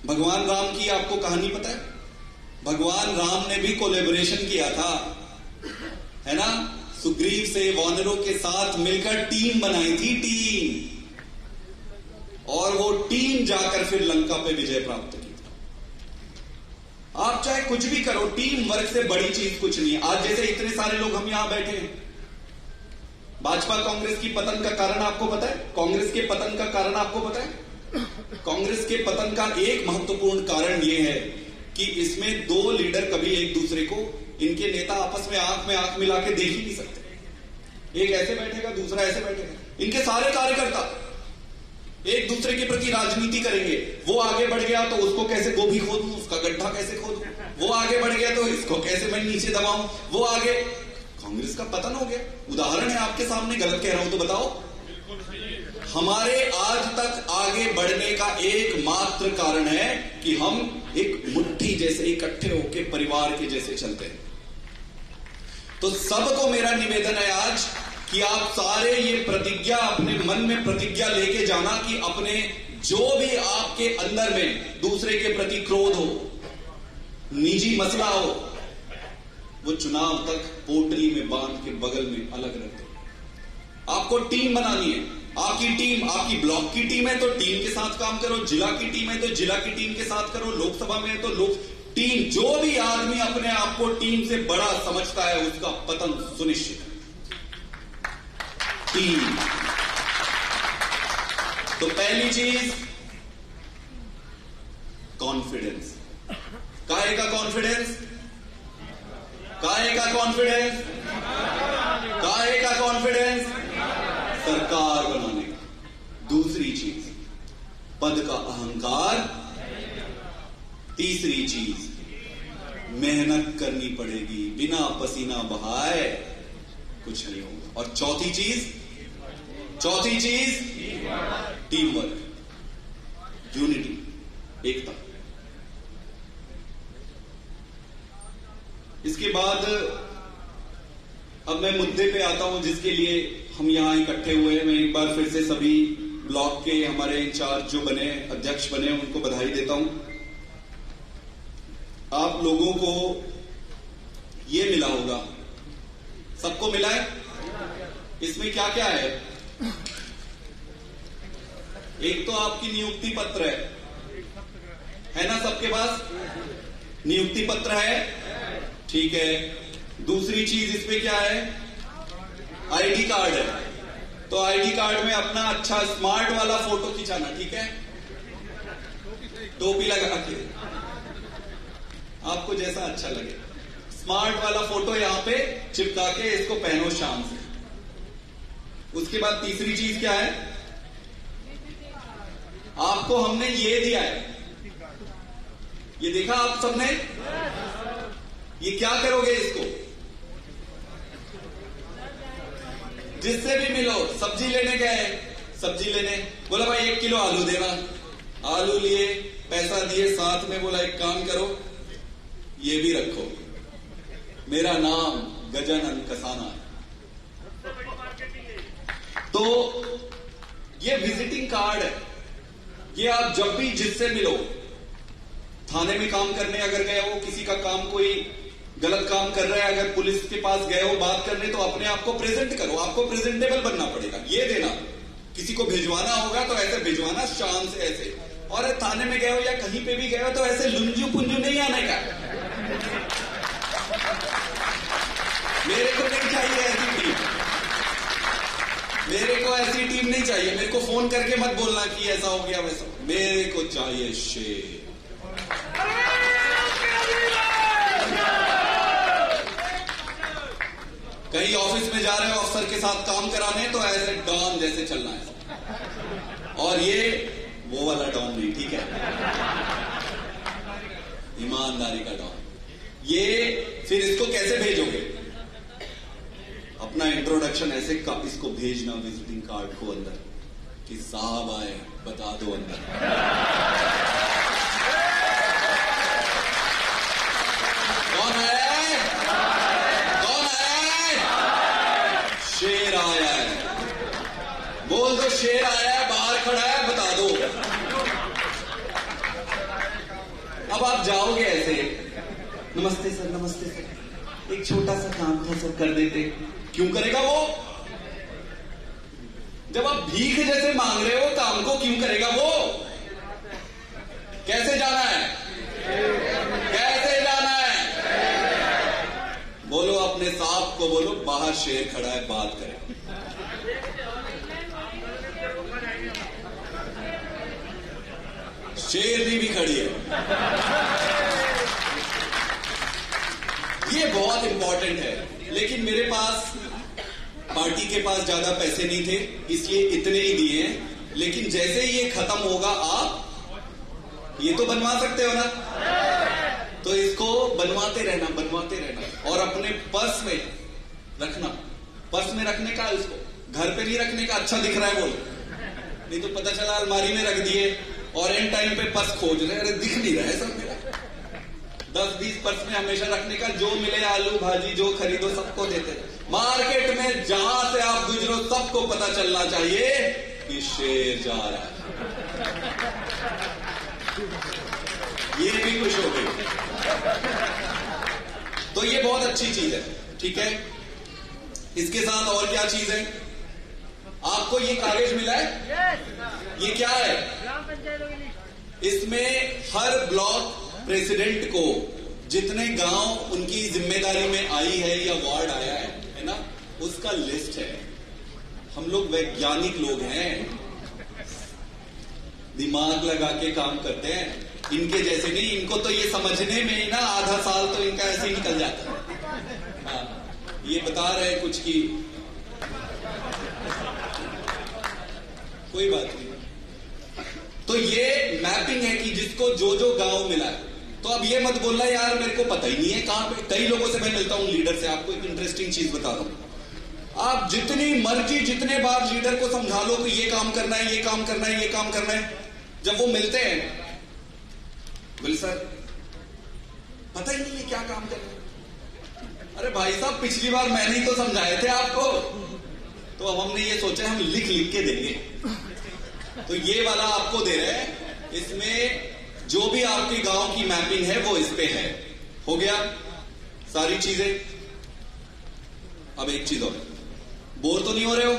भगवान राम की आपको कहानी पता है? भगवान राम ने भी कोलैबोरेशन किया था, है ना? सुग्रीव से वानरों के साथ मिलकर टीम बनाई थी, टीम। और वो टीम जाकर फिर लंका पे विजय प्राप्त की। आप चाहे कुछ भी करो, टीम वर्क से बड़ी चीज कुछ नहीं है। आज जैसे इतने सारे लोग हम यहां बैठे हैं, भाजपा कांग्रेस की पतन का कारण आपको पता है? कांग्रेस के पतन का कारण आपको पता है? कांग्रेस के पतन का एक महत्वपूर्ण कारण यह है कि इसमें दो लीडर कभी एक दूसरे को, इनके नेता आपस में आंख मिला के देख ही नहीं सकते। एक ऐसे बैठेगा, दूसरा ऐसे बैठेगा। इनके सारे कार्यकर्ता एक दूसरे के प्रति राजनीति करेंगे। वो आगे बढ़ गया तो उसको कैसे गोभी खोदूं, उसका गड्ढा कैसे खोदूं। वो आगे बढ़ गया तो इसको कैसे मैं नीचे दबाऊं। वो आगे, कांग्रेस का पतन हो गया। उदाहरण है आपके सामने, गलत कह रहा हूं तो बताओ। हमारे आज तक आगे बढ़ने का एकमात्र कारण है कि हम एक मुट्ठी जैसे इकट्ठे होकर परिवार के जैसे चलते हैं। तो सबको मेरा निवेदन है आज कि आप सारे ये प्रतिज्ञा, अपने मन में प्रतिज्ञा लेके जाना कि अपने जो भी आपके अंदर में दूसरे के प्रति क्रोध हो, निजी मसला हो, वो चुनाव तक पोटली में बांध के बगल में अलग रख दो। आपको टीम बनानी है। आपकी टीम, आपकी ब्लॉक की टीम है तो टीम के साथ काम करो, जिला की टीम है तो जिला की टीम के साथ करो, लोकसभा में है तो टीम। जो भी आदमी अपने आप को टीम से बड़ा समझता है उसका पतन सुनिश्चित है। टीम। तो पहली चीज कॉन्फिडेंस। काहे का कॉन्फिडेंस? काहे का कॉन्फिडेंस? काहे का कॉन्फिडेंस? सरकार बनाने का। दूसरी चीज पद का अहंकार। तीसरी चीज मेहनत करनी पड़ेगी, बिना पसीना बहाए कुछ नहीं होगा। और चौथी चीज टीम वर्क, यूनिटी, एकता। इसके बाद अब मैं मुद्दे पे आता हूं जिसके लिए हम यहां इकट्ठे हुए हैं। मैं एक बार फिर से सभी ब्लॉक के हमारे इंचार्ज जो बने, अध्यक्ष बने, उनको बधाई देता हूं। आप लोगों को ये मिला होगा, सबको मिला है। इसमें क्या क्या है? एक तो आपकी नियुक्ति पत्र है ना? सबके पास नियुक्ति पत्र है, ठीक है। दूसरी चीज इसमें क्या है? आईडी कार्ड है। तो आईडी कार्ड में अपना अच्छा स्मार्ट वाला फोटो खिंचाना, ठीक है? टोपी लगा के, आपको जैसा अच्छा लगे, स्मार्ट वाला फोटो यहां पे चिपका के इसको पहनो शाम से। उसके बाद तीसरी चीज क्या है? आपको हमने ये दिया है, ये देखा आप सबने? ये क्या करोगे इसको? जिससे भी मिलो, सब्जी लेने गए, सब्जी लेने बोला भाई 1 किलो आलू देना, आलू लिए, पैसा दिए, साथ में बोला एक काम करो, ये भी रखो, मेरा नाम गजानन कसाना है। तो ये विजिटिंग कार्ड है। ये आप जब भी जिससे मिलो, थाने में काम करने अगर गए हो, किसी का काम कोई गलत काम कर रहे हैं, अगर पुलिस के पास गए हो बात करने तो अपने आप को प्रेजेंट करो, आपको प्रेजेंटेबल बनना पड़ेगा। ये देना, किसी को भिजवाना होगा तो ऐसे भिजवाना, शान से ऐसे। और थाने में गए हो या कहीं पे भी गए हो तो ऐसे लुंजू पुंजू नहीं आने का। मेरे को नहीं चाहिए ऐसी टीम, मेरे को ऐसी टीम नहीं चाहिए। मेरे को फोन करके मत बोलना कि ऐसा हो गया वैसा, मेरे को चाहिए शेर। कहीं ऑफिस में जा रहे हो अफसर के साथ काम कराने तो ऐसे डॉन जैसे चलना है। और ये वो वाला डॉन नहीं, ठीक है, ईमानदारी का डॉन। ये फिर इसको कैसे भेजोगे? अपना इंट्रोडक्शन ऐसे इसको भेजना विजिटिंग कार्ड को अंदर कि साहब आए बता दो अंदर। कौन है? कौन है? शेर आया है, बोल दो शेर आया है, बाहर खड़ा है, बता दो। अब आप जाओगे ऐसे, नमस्ते सर, नमस्ते सर, एक छोटा सा काम था सर, कर देते। क्यों करेगा वो? जब आप भीख जैसे मांग रहे हो काम को, क्यों करेगा वो? कैसे जाना है? कैसे जाना है? बोलो अपने साहब को, बोलो बाहर शेर खड़ा है, बात करें। शेरनी भी खड़ी है। ये बहुत इंपॉर्टेंट है। लेकिन मेरे पास, पार्टी के पास ज्यादा पैसे नहीं थे, इसलिए इतने ही दिए हैं। लेकिन जैसे ही ये खत्म होगा, आप ये तो बनवा सकते हो ना, तो इसको बनवाते रहना, बनवाते रहना। और अपने पर्स में रखना, पर्स में रखने का, इसको घर पे नहीं रखने का। अच्छा दिख रहा है बोल, नहीं तो पता चला अलमारी में रख दिए और एंड टाइम पे पर्स खोज रहे, अरे दिख नहीं रहा है सब मेरा। 10-20 पर्स में हमेशा रखने का, जो मिले आलू भाजी जो खरीदो सबको देते। मार्केट में जहां से आप गुजरो सबको पता चलना चाहिए कि शेर जा रहा है। ये भी खुश हो गई। तो ये बहुत अच्छी चीज है, ठीक है। इसके साथ और क्या चीज है? आपको ये कागज मिला है, ये क्या है? इसमें हर ब्लॉक प्रेसिडेंट को जितने गांव उनकी जिम्मेदारी में आई है या वार्ड आया है ना, उसका लिस्ट है। हम लोग वैज्ञानिक लोग हैं, दिमाग लगा के काम करते हैं, इनके जैसे नहीं। इनको तो ये समझने में ही ना आधा साल तो इनका ऐसे ही निकल जाता है। हाँ, ये बता रहे हैं कुछ की, कोई बात नहीं। तो ये मैपिंग है कि जिसको जो जो गांव मिला है। तो अब ये मत बोलना यार मेरे को पता ही नहीं है कहां पे। कई लोगों से मैं मिलता हूं, लीडर से। आपको एक इंटरेस्टिंग चीज बता रहा हूं, आप जितनी मर्जी जितने बार लीडर को समझा लो कि ये काम करना है, ये काम करना है, ये काम करना है, जब वो मिलते हैं, बोले सर पता ही नहीं है क्या काम करना है। अरे भाई साहब पिछली बार मैंने ही तो समझाए थे आपको। तो अब हमने ये सोचा हम लिख लिख के देंगे। तो ये वाला आपको दे रहे हैं, इसमें जो भी आपके गांव की मैपिंग है वो इस पे है। हो गया सारी चीजें। अब एक चीज और, बोर तो नहीं हो रहे हो?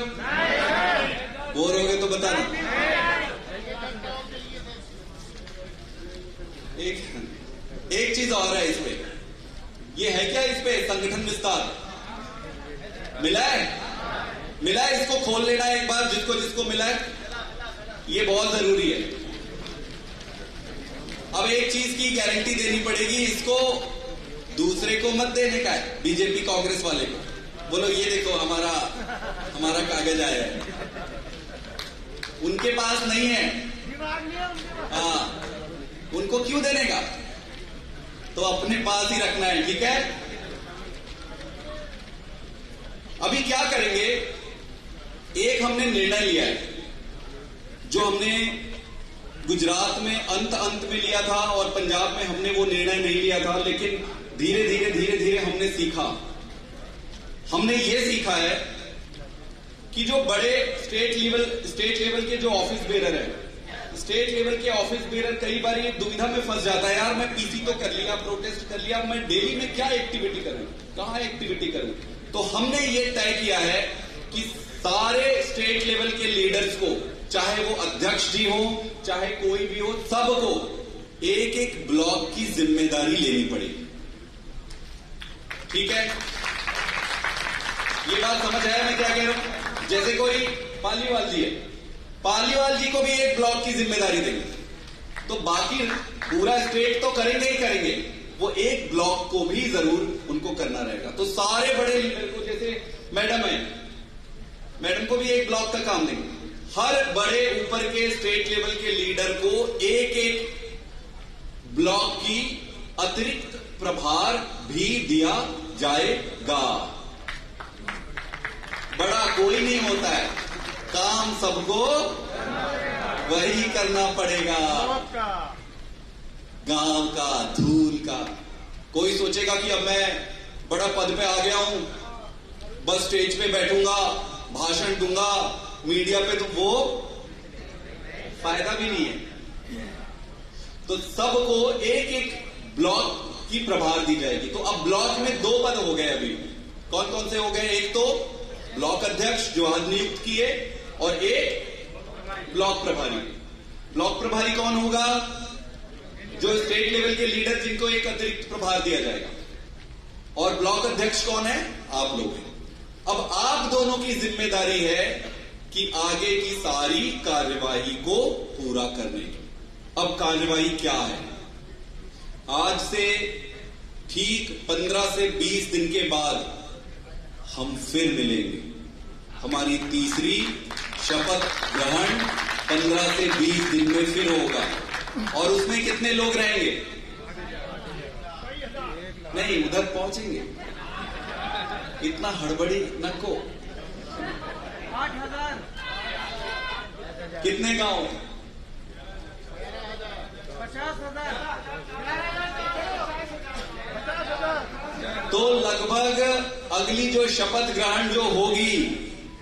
बोर हो गए तो बताना। एक चीज और है इसमें, ये है क्या इस पे? संगठन विस्तार मिला है, मिला है। इसको खोल लेना एक बार, जिसको जिसको मिला है। ये बहुत जरूरी है। अब एक चीज की गारंटी देनी पड़ेगी, इसको दूसरे को मत देने का है, बीजेपी कांग्रेस वाले को। बोलो ये देखो हमारा कागज आया है, उनके पास नहीं है। हाँ, उनको क्यों देने का? तो अपने पास ही रखना है, ठीक है। अभी क्या करेंगे, एक हमने निर्णय लिया है जो हमने गुजरात में अंत में लिया था और पंजाब में हमने वो निर्णय नहीं लिया था, लेकिन धीरे धीरे हमने सीखा। हमने ये सीखा है कि जो बड़े स्टेट लेवल के जो ऑफिस बेरर है स्टेट लेवल के ऑफिस बेरर कई बार ये दुविधा में फंस जाता है, यार मैं पीसी तो कर लिया, प्रोटेस्ट कर लिया, मैं डेली में क्या एक्टिविटी करूं, कहां एक्टिविटी करूं। तो हमने ये तय किया है कि सारे स्टेट लेवल के लीडर्स को, चाहे वो अध्यक्ष जी हो, चाहे कोई भी हो, सबको एक एक ब्लॉक की जिम्मेदारी लेनी पड़ेगी। ठीक है, ये बात समझ आया मैं क्या कह रहा हूं। जैसे कोई पालीवाल जी है, पालीवाल जी को भी एक ब्लॉक की जिम्मेदारी देंगे, तो बाकी पूरा स्टेट तो करेंगे ही करेंगे, वो एक ब्लॉक को भी जरूर उनको करना रहेगा। तो सारे बड़े लीडर को, जैसे मैडम है, मैडम को भी एक ब्लॉक का काम देंगे। हर बड़े ऊपर के स्टेट लेवल के लीडर को एक एक ब्लॉक की अतिरिक्त प्रभार भी दिया जाएगा। बड़ा कोई नहीं होता है, काम सबको वही करना पड़ेगा। गांव का, धूल का। कोई सोचेगा कि अब मैं बड़ा पद पे आ गया हूं, बस स्टेज पे बैठूंगा, भाषण दूंगा मीडिया पे, तो वो फायदा भी नहीं है। तो सबको एक एक ब्लॉक की प्रभार दी जाएगी। तो अब ब्लॉक में 2 पद हो गए अभी। कौन कौन से हो गए? एक तो ब्लॉक अध्यक्ष जो आज नियुक्त किए, और एक ब्लॉक प्रभारी। ब्लॉक प्रभारी कौन होगा? जो स्टेट लेवल के लीडर जिनको एक अतिरिक्त प्रभार दिया जाएगा। और ब्लॉक अध्यक्ष कौन है? आप लोग हैं। अब आप दोनों की जिम्मेदारी है कि आगे की सारी कार्यवाही को पूरा करने की। अब कार्यवाही क्या है? आज से ठीक 15 से 20 दिन के बाद हम फिर मिलेंगे। हमारी तीसरी शपथ ग्रहण 15 से 20 दिन में फिर होगा। और उसमें कितने लोग रहेंगे? नहीं, उधर पहुंचेंगे, इतना हड़बड़ी नको। 8,000। कितने गांव? 50,000। तो लगभग अगली जो शपथ ग्रहण जो होगी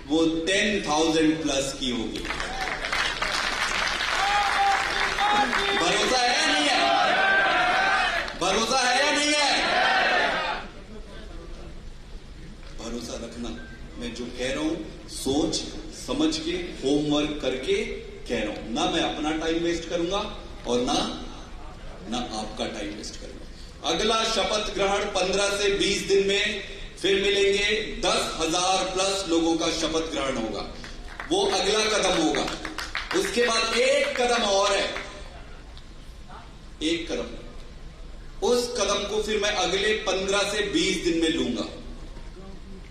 वो 10,000 प्लस की होगी। भरोसा है या नहीं है? भरोसा है या नहीं है? भरोसा रखना। मैं जो कह रहा हूं सोच समझ के, होमवर्क करके कह रहा हूं। ना मैं अपना टाइम वेस्ट करूंगा और ना आपका टाइम वेस्ट करूंगा। अगला शपथ ग्रहण 15 से 20 दिन में फिर मिलेंगे। 10,000 प्लस लोगों का शपथ ग्रहण होगा। वो अगला कदम होगा। उसके बाद एक कदम और है, एक कदम। उस कदम को फिर मैं अगले 15 से 20 दिन में लूंगा।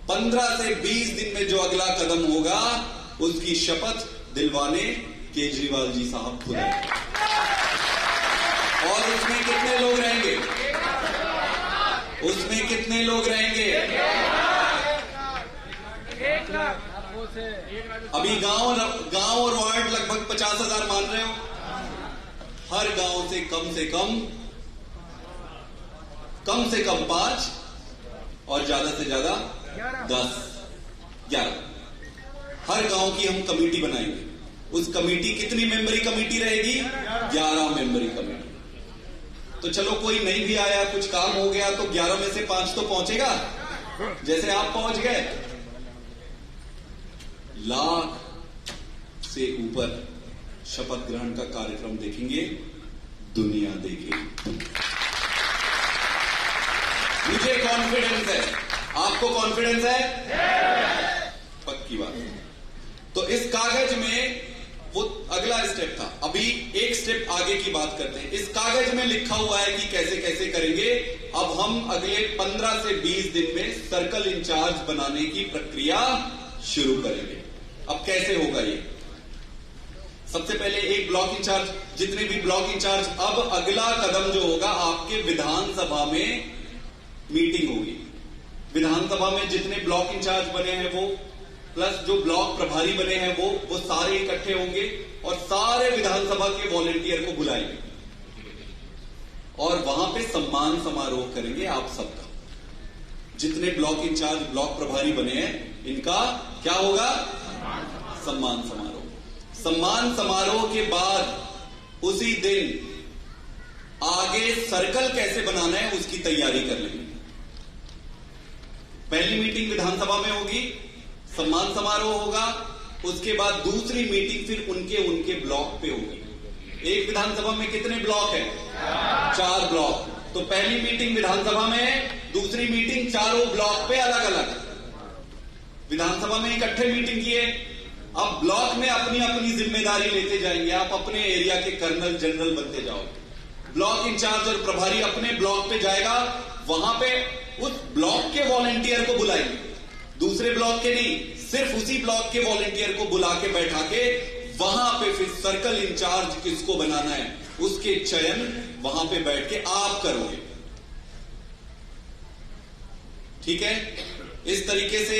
15 से 20 दिन में जो अगला कदम होगा उसकी शपथ दिलवाने केजरीवाल जी साहब खुद हैं। और उसमें कितने लोग रहेंगे? उसमें कितने लोग रहेंगे? 1 लाख। अभी गांव और वार्ड लगभग 50,000 मान रहे हो। हर गांव से कम 5 और ज्यादा से ज्यादा 10, 11। हर गांव की हम कमेटी बनाएंगे। उस कमेटी कितनी मेंबरी कमेटी रहेगी? 11 मेंबरी कमेटी। तो चलो कोई नहीं भी आया, कुछ काम हो गया, तो 11 में से 5 तो पहुंचेगा, जैसे आप पहुंच गए। लाख से ऊपर शपथ ग्रहण का कार्यक्रम देखेंगे, दुनिया देखेगी। मुझे कॉन्फिडेंस है, आपको कॉन्फिडेंस है? पक्की बात। तो इस कागज में वो अगला स्टेप था। अभी एक स्टेप आगे की बात करते हैं। इस कागज में लिखा हुआ है कि कैसे कैसे करेंगे। अब हम अगले 15 से 20 दिन में सर्कल इंचार्ज बनाने की प्रक्रिया शुरू करेंगे। अब कैसे होगा ये? सबसे पहले एक ब्लॉक इंचार्ज, जितने भी ब्लॉक इंचार्ज, अब अगला कदम जो होगा, आपके विधानसभा में मीटिंग होगी। विधानसभा में जितने ब्लॉक इंचार्ज बने हैं वो, प्लस जो ब्लॉक प्रभारी बने हैं वो सारे इकट्ठे होंगे और सारे विधानसभा के वॉलेंटियर को बुलाएंगे और वहां पे सम्मान समारोह करेंगे आप सबका। जितने ब्लॉक इंचार्ज, ब्लॉक प्रभारी बने हैं, इनका क्या होगा? सम्मान समारोह। सम्मान समारोह के बाद उसी दिन आगे सर्कल कैसे बनाना है उसकी तैयारी कर लेंगे। पहली मीटिंग विधानसभा में होगी, सम्मान समारोह होगा, उसके बाद दूसरी मीटिंग फिर उनके ब्लॉक पे होगी। एक विधानसभा में कितने ब्लॉक है? 4 ब्लॉक। तो पहली मीटिंग विधानसभा में, दूसरी मीटिंग चारों ब्लॉक पे अलग अलग। विधानसभा में इकट्ठे मीटिंग किए, अब ब्लॉक में अपनी अपनी जिम्मेदारी लेते जाएंगे। आप अपने एरिया के कर्नल जनरल बनते जाओ। ब्लॉक इंचार्ज और प्रभारी अपने ब्लॉक पे जाएगा, वहां पे उस ब्लॉक के वॉलंटियर को बुलाएंगे, दूसरे ब्लॉक के नहीं, सिर्फ उसी ब्लॉक के वॉलंटियर को बुला के बैठा के वहां पे फिर सर्कल इंचार्ज किसको बनाना है उसके चयन वहां पे बैठ के आप करोगे। ठीक है? इस तरीके से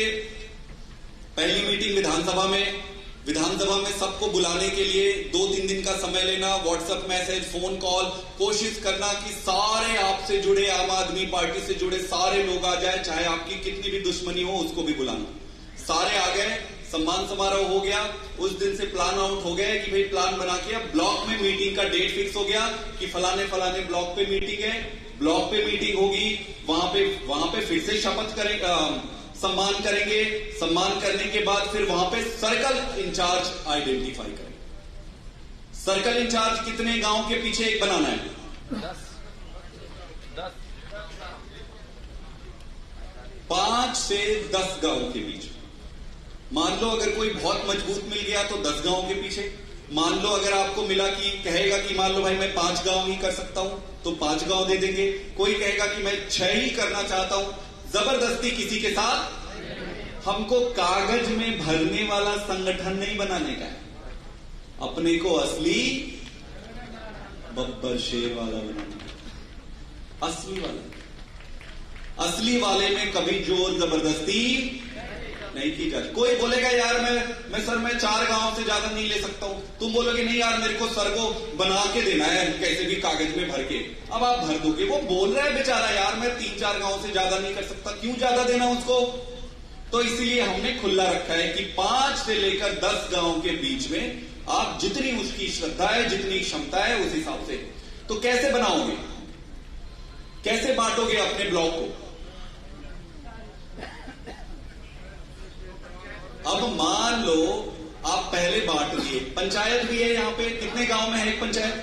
पहली मीटिंग विधानसभा में सबको बुलाने के लिए 2-3 दिन का समय लेना, व्हाट्सएप मैसेज, फोन कॉल, कोशिश करना कि सारे आपसे जुड़े, आम आदमी पार्टी से जुड़े सारे लोग आ जाए, चाहे आपकी कितनी भी दुश्मनी हो उसको भी बुलाना। सारे आ गए, सम्मान समारोह हो गया, उस दिन से प्लान आउट हो गया कि भाई प्लान बना के अब ब्लॉक में मीटिंग का डेट फिक्स हो गया कि फलाने फलाने ब्लॉक पे मीटिंग है, ब्लॉक पे मीटिंग होगी, वहां पे फिर से शपथ करेंगे, सम्मान करेंगे, सम्मान करने के बाद फिर वहां पे सर्कल इंचार्ज आइडेंटिफाई करेंगे। सर्कल इंचार्ज कितने गांव के पीछे एक बनाना है? 10 5 से 10 गांव के बीच। मान लो अगर कोई बहुत मजबूत मिल गया तो 10 गांव के पीछे। मान लो अगर आपको मिला कि कहेगा कि मान लो भाई मैं 5 गांव ही कर सकता हूं तो 5 गांव दे देंगे। कोई कहेगा कि मैं 6 ही करना चाहता हूं, जबरदस्ती किसी के साथ। हमको कागज में भरने वाला संगठन नहीं बनाने का है, अपने को असली बब्बर शेर वाला बनाना है। असली वाले में कभी जोर जबरदस्ती नहीं की जाती। कोई बोलेगा यार मैं 4 गांव से ज्यादा नहीं ले सकता हूं, तुम बोलोगे नहीं यार मेरे को सर को बना के देना है कैसे भी कागज में भर के। अब आप भर दोगे, वो बोल रहा है बेचारा यार मैं 3-4 गांव से ज्यादा नहीं कर सकता, क्यों ज्यादा देना उसको? तो इसलिए हमने खुला रखा है कि 5 से लेकर 10 गांव के बीच में आप जितनी उसकी श्रद्धा है, जितनी क्षमता है उस हिसाब से। तो कैसे बनाओगे, कैसे बांटोगे अपने ब्लॉक को? अब मान लो आप पहले बांट दिए, पंचायत भी है यहाँ पे, कितने गांव में है एक पंचायत?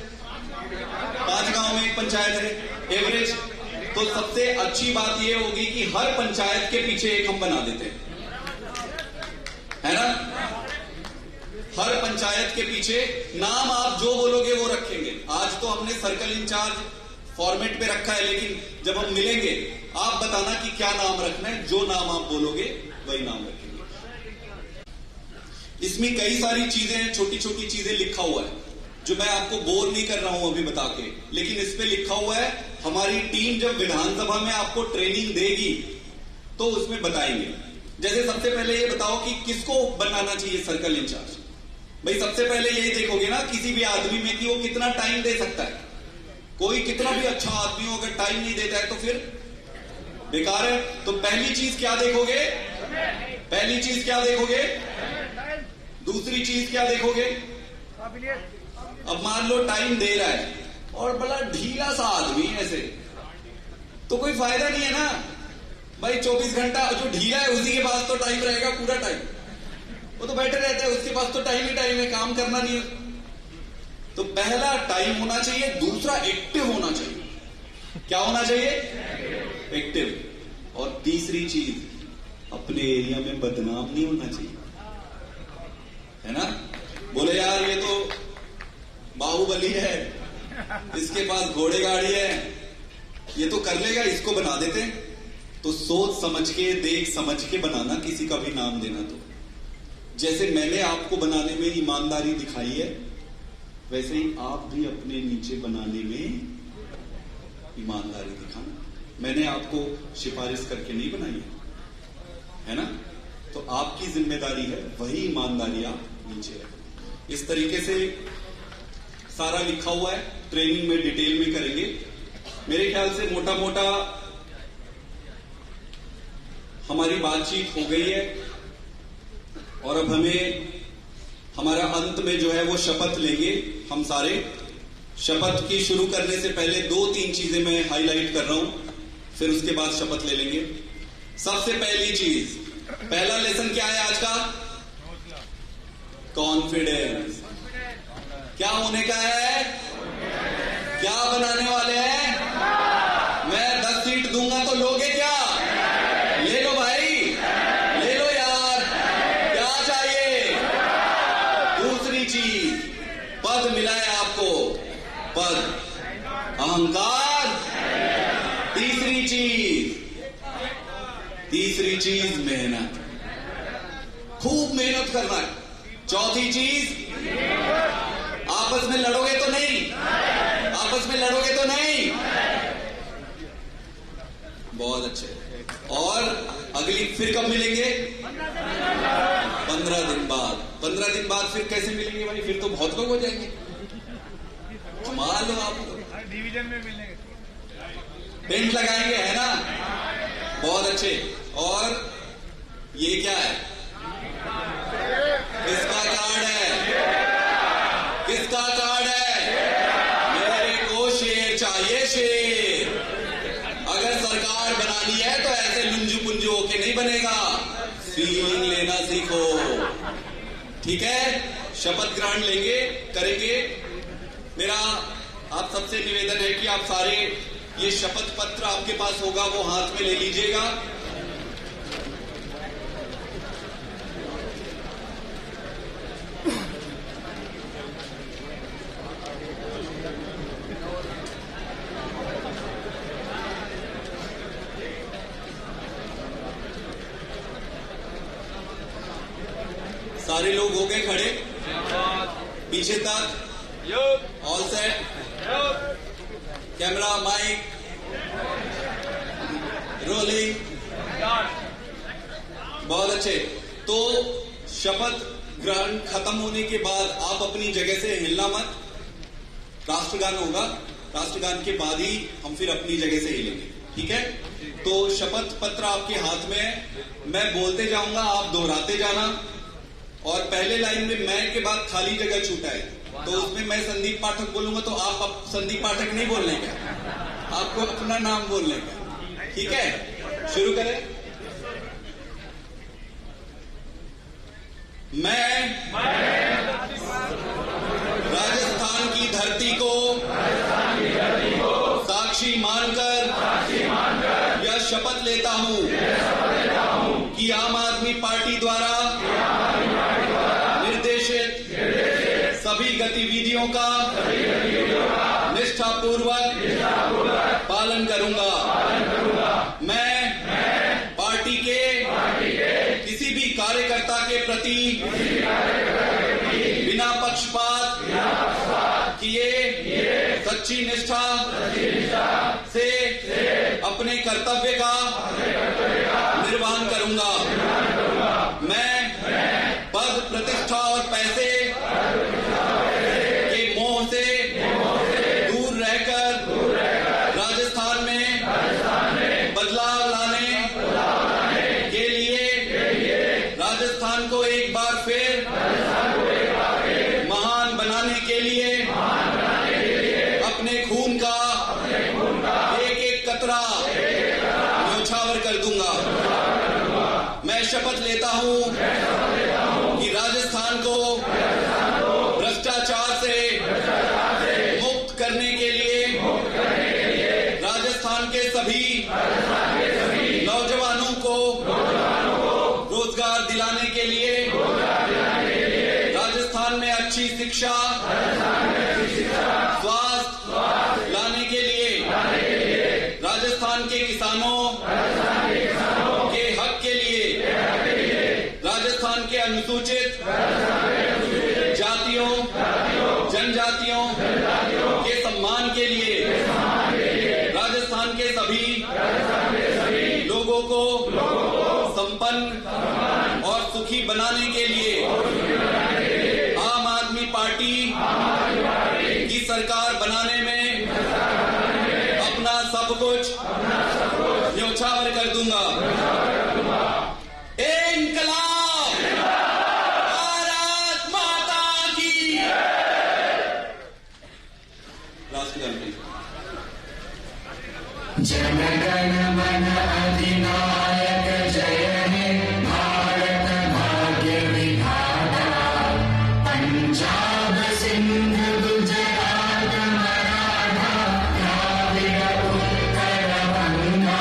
5 गांव में एक पंचायत है एवरेज। तो सबसे अच्छी बात यह होगी कि हर पंचायत के पीछे एक हम बना देते हैं, है ना? हर पंचायत के पीछे नाम आप जो बोलोगे वो रखेंगे। आज तो हमने सर्कल इंचार्ज फॉर्मेट पे रखा है, लेकिन जब हम मिलेंगे आप बताना कि क्या नाम रखना है, जो नाम आप बोलोगे वही नाम रखेंगे। इसमें कई सारी चीजें, छोटी छोटी चीजें लिखा हुआ है जो मैं आपको बोर नहीं कर रहा हूं अभी बता के, लेकिन इस पे लिखा हुआ है। हमारी टीम जब विधानसभा में आपको ट्रेनिंग देगी तो उसमें बताएंगे। जैसे सबसे पहले ये बताओ कि किसको बनाना चाहिए सर्कल इंचार्ज। भाई सबसे पहले यही देखोगे ना किसी भी आदमी में कि वो कितना टाइम दे सकता है। कोई कितना भी अच्छा आदमी हो अगर टाइम नहीं देता है तो फिर बेकार है। तो पहली चीज क्या देखोगे? पहली चीज क्या देखोगे? दूसरी चीज क्या देखोगे? अब मान लो टाइम दे रहा है और बड़ा ढीला सा आदमी है ऐसे, तो कोई फायदा नहीं है ना भाई। 24 घंटा जो ढीला है उसी के पास तो टाइम रहेगा पूरा टाइम, वो तो बैठे रहता है, उसके पास तो टाइम ही टाइम है, काम करना नहीं है। तो पहला टाइम होना चाहिए, दूसरा एक्टिव होना चाहिए। क्या होना चाहिए? एक्टिव। और तीसरी चीज अपने एरिया में बदनाम नहीं होना चाहिए, है ना? बोले यार ये तो बाहुबली है, इसके पास घोड़े गाड़ी है, ये तो कर लेगा, इसको बना देते हैं। तो सोच समझ के, देख समझ के बनाना किसी का भी नाम देना। तो जैसे मैंने आपको बनाने में ईमानदारी दिखाई है, वैसे ही आप भी अपने नीचे बनाने में ईमानदारी दिखाना। मैंने आपको सिफारिश करके नहीं बनाई है ना? तो आपकी जिम्मेदारी है वही ईमानदारी आप नीचे रखें। इस तरीके से सारा लिखा हुआ है, ट्रेनिंग में डिटेल में करेंगे। मेरे ख्याल से मोटा मोटा हमारी बातचीत हो गई है और अब हमें हमारा अंत में जो है वो शपथ लेंगे हम सारे शपथ की शुरू करने से पहले 2-3 चीजें मैं हाईलाइट कर रहा हूं, फिर उसके बाद शपथ ले लेंगे। सबसे पहली चीज, पहला लेसन क्या है आज का? कॉन्फिडेंस। क्या होने का है? क्या बनाने वाले हैं? मैं 10 सीट दूंगा तो लोगे क्या? ले लो भाई, ले लो यार, क्या चाहिए? दूसरी चीज, पद मिला है आपको, पद, अहंकार। तीसरी चीज मेहनत, खूब मेहनत करना है। चौथी चीज, आपस में लड़ोगे तो नहीं, आपस में लड़ोगे तो नहीं। बहुत अच्छे। और अगली फिर कब मिलेंगे? 15 दिन बाद। 15 दिन बाद फिर कैसे मिलेंगे भाई? फिर तो बहुत लोग हो जाएंगे। कमाल हो आप लोग। डिवीजन में मिलेंगे, टेंट लगाएंगे, है ना? बहुत अच्छे। और ये क्या है? किसका कार्ड है? किसका कार्ड है? मेरे को शेर चाहिए, शेर। अगर सरकार बनानी है तो ऐसे लुंजू पुंजू होके नहीं बनेगा, फीलिंग लेना सीखो, ठीक है? शपथ ग्रहण लेंगे, करेंगे। मेरा आप सबसे निवेदन है कि आप सारे ये शपथ पत्र आपके पास होगा, वो हाथ में ले लीजिएगा। सारे लोग हो गए खड़े? पीछे तक all set? Camera, mic, rolling. बहुत अच्छे। तो शपथ ग्रहण खत्म होने के बाद आप अपनी जगह से हिलना मत। राष्ट्रगान होगा, राष्ट्रगान के बाद ही हम फिर अपनी जगह से हिलेंगे, ठीक है? तो शपथ पत्र आपके हाथ में है, मैं बोलते जाऊंगा, आप दोहराते जाना। और पहले लाइन में मैं के बाद खाली जगह छूटा है, तो उसमें मैं संदीप पाठक बोलूंगा, तो आप अब संदीप पाठक नहीं बोलने का, आपको अपना नाम बोलने का, ठीक है? शुरू करें। मैं राजस्थान की धरती को साक्षी मानकर यह शपथ लेता हूं कि आम आदमी पार्टी द्वारा निर्देशित सभी गतिविधियों का निष्ठापूर्वक पालन करूंगा। मैं पार्टी के किसी भी कार्यकर्ता के प्रति बिना पक्षपात किए सच्ची निष्ठा से अपने कर्तव्य का निर्वहन करूंगा। मैं पद, प्रतिष्ठा और पैसे के मोह से दूर रहकर राजस्थान में बदलाव लाने के लिए, राजस्थान को एक बार फिर महान बनाने के लिए अपने खून का एक एक कतरा न्योछावर कर दूंगा। मैं शपथ लेता हूं कि राजस्थान को भ्रष्टाचार से मुक्त करने के लिए राजस्थान के सभी नौजवानों को रोजगार दिलाने के लिए, राजस्थान में अच्छी शिक्षा, स्वास्थ्य लाने के लिए, राजस्थान के किसानों के हक के लिए, राजस्थान के अनुसूचित जातियों, जनजातियों के सम्मान के लिए, राजस्थान के सभी लोगों को संपन्न और सुखी बनाने के लिए आम आदमी पार्टी की सरकार बनाने में अपना सब कुछ न्योछावर कर दूंगा। इंकलाब! भारत माता की! जनगण मन अधिनायक जय हे भारत भाग्य विधाता। पंजाब सिंध गुजरात मराठा द्राविड़ उत्कल बंगा।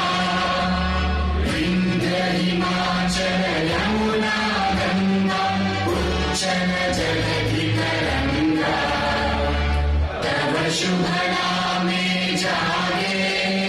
विंध्य हिमाचल यमुना गंगा उच्चल जलधि तरंगा। तव शुभ नामे जागे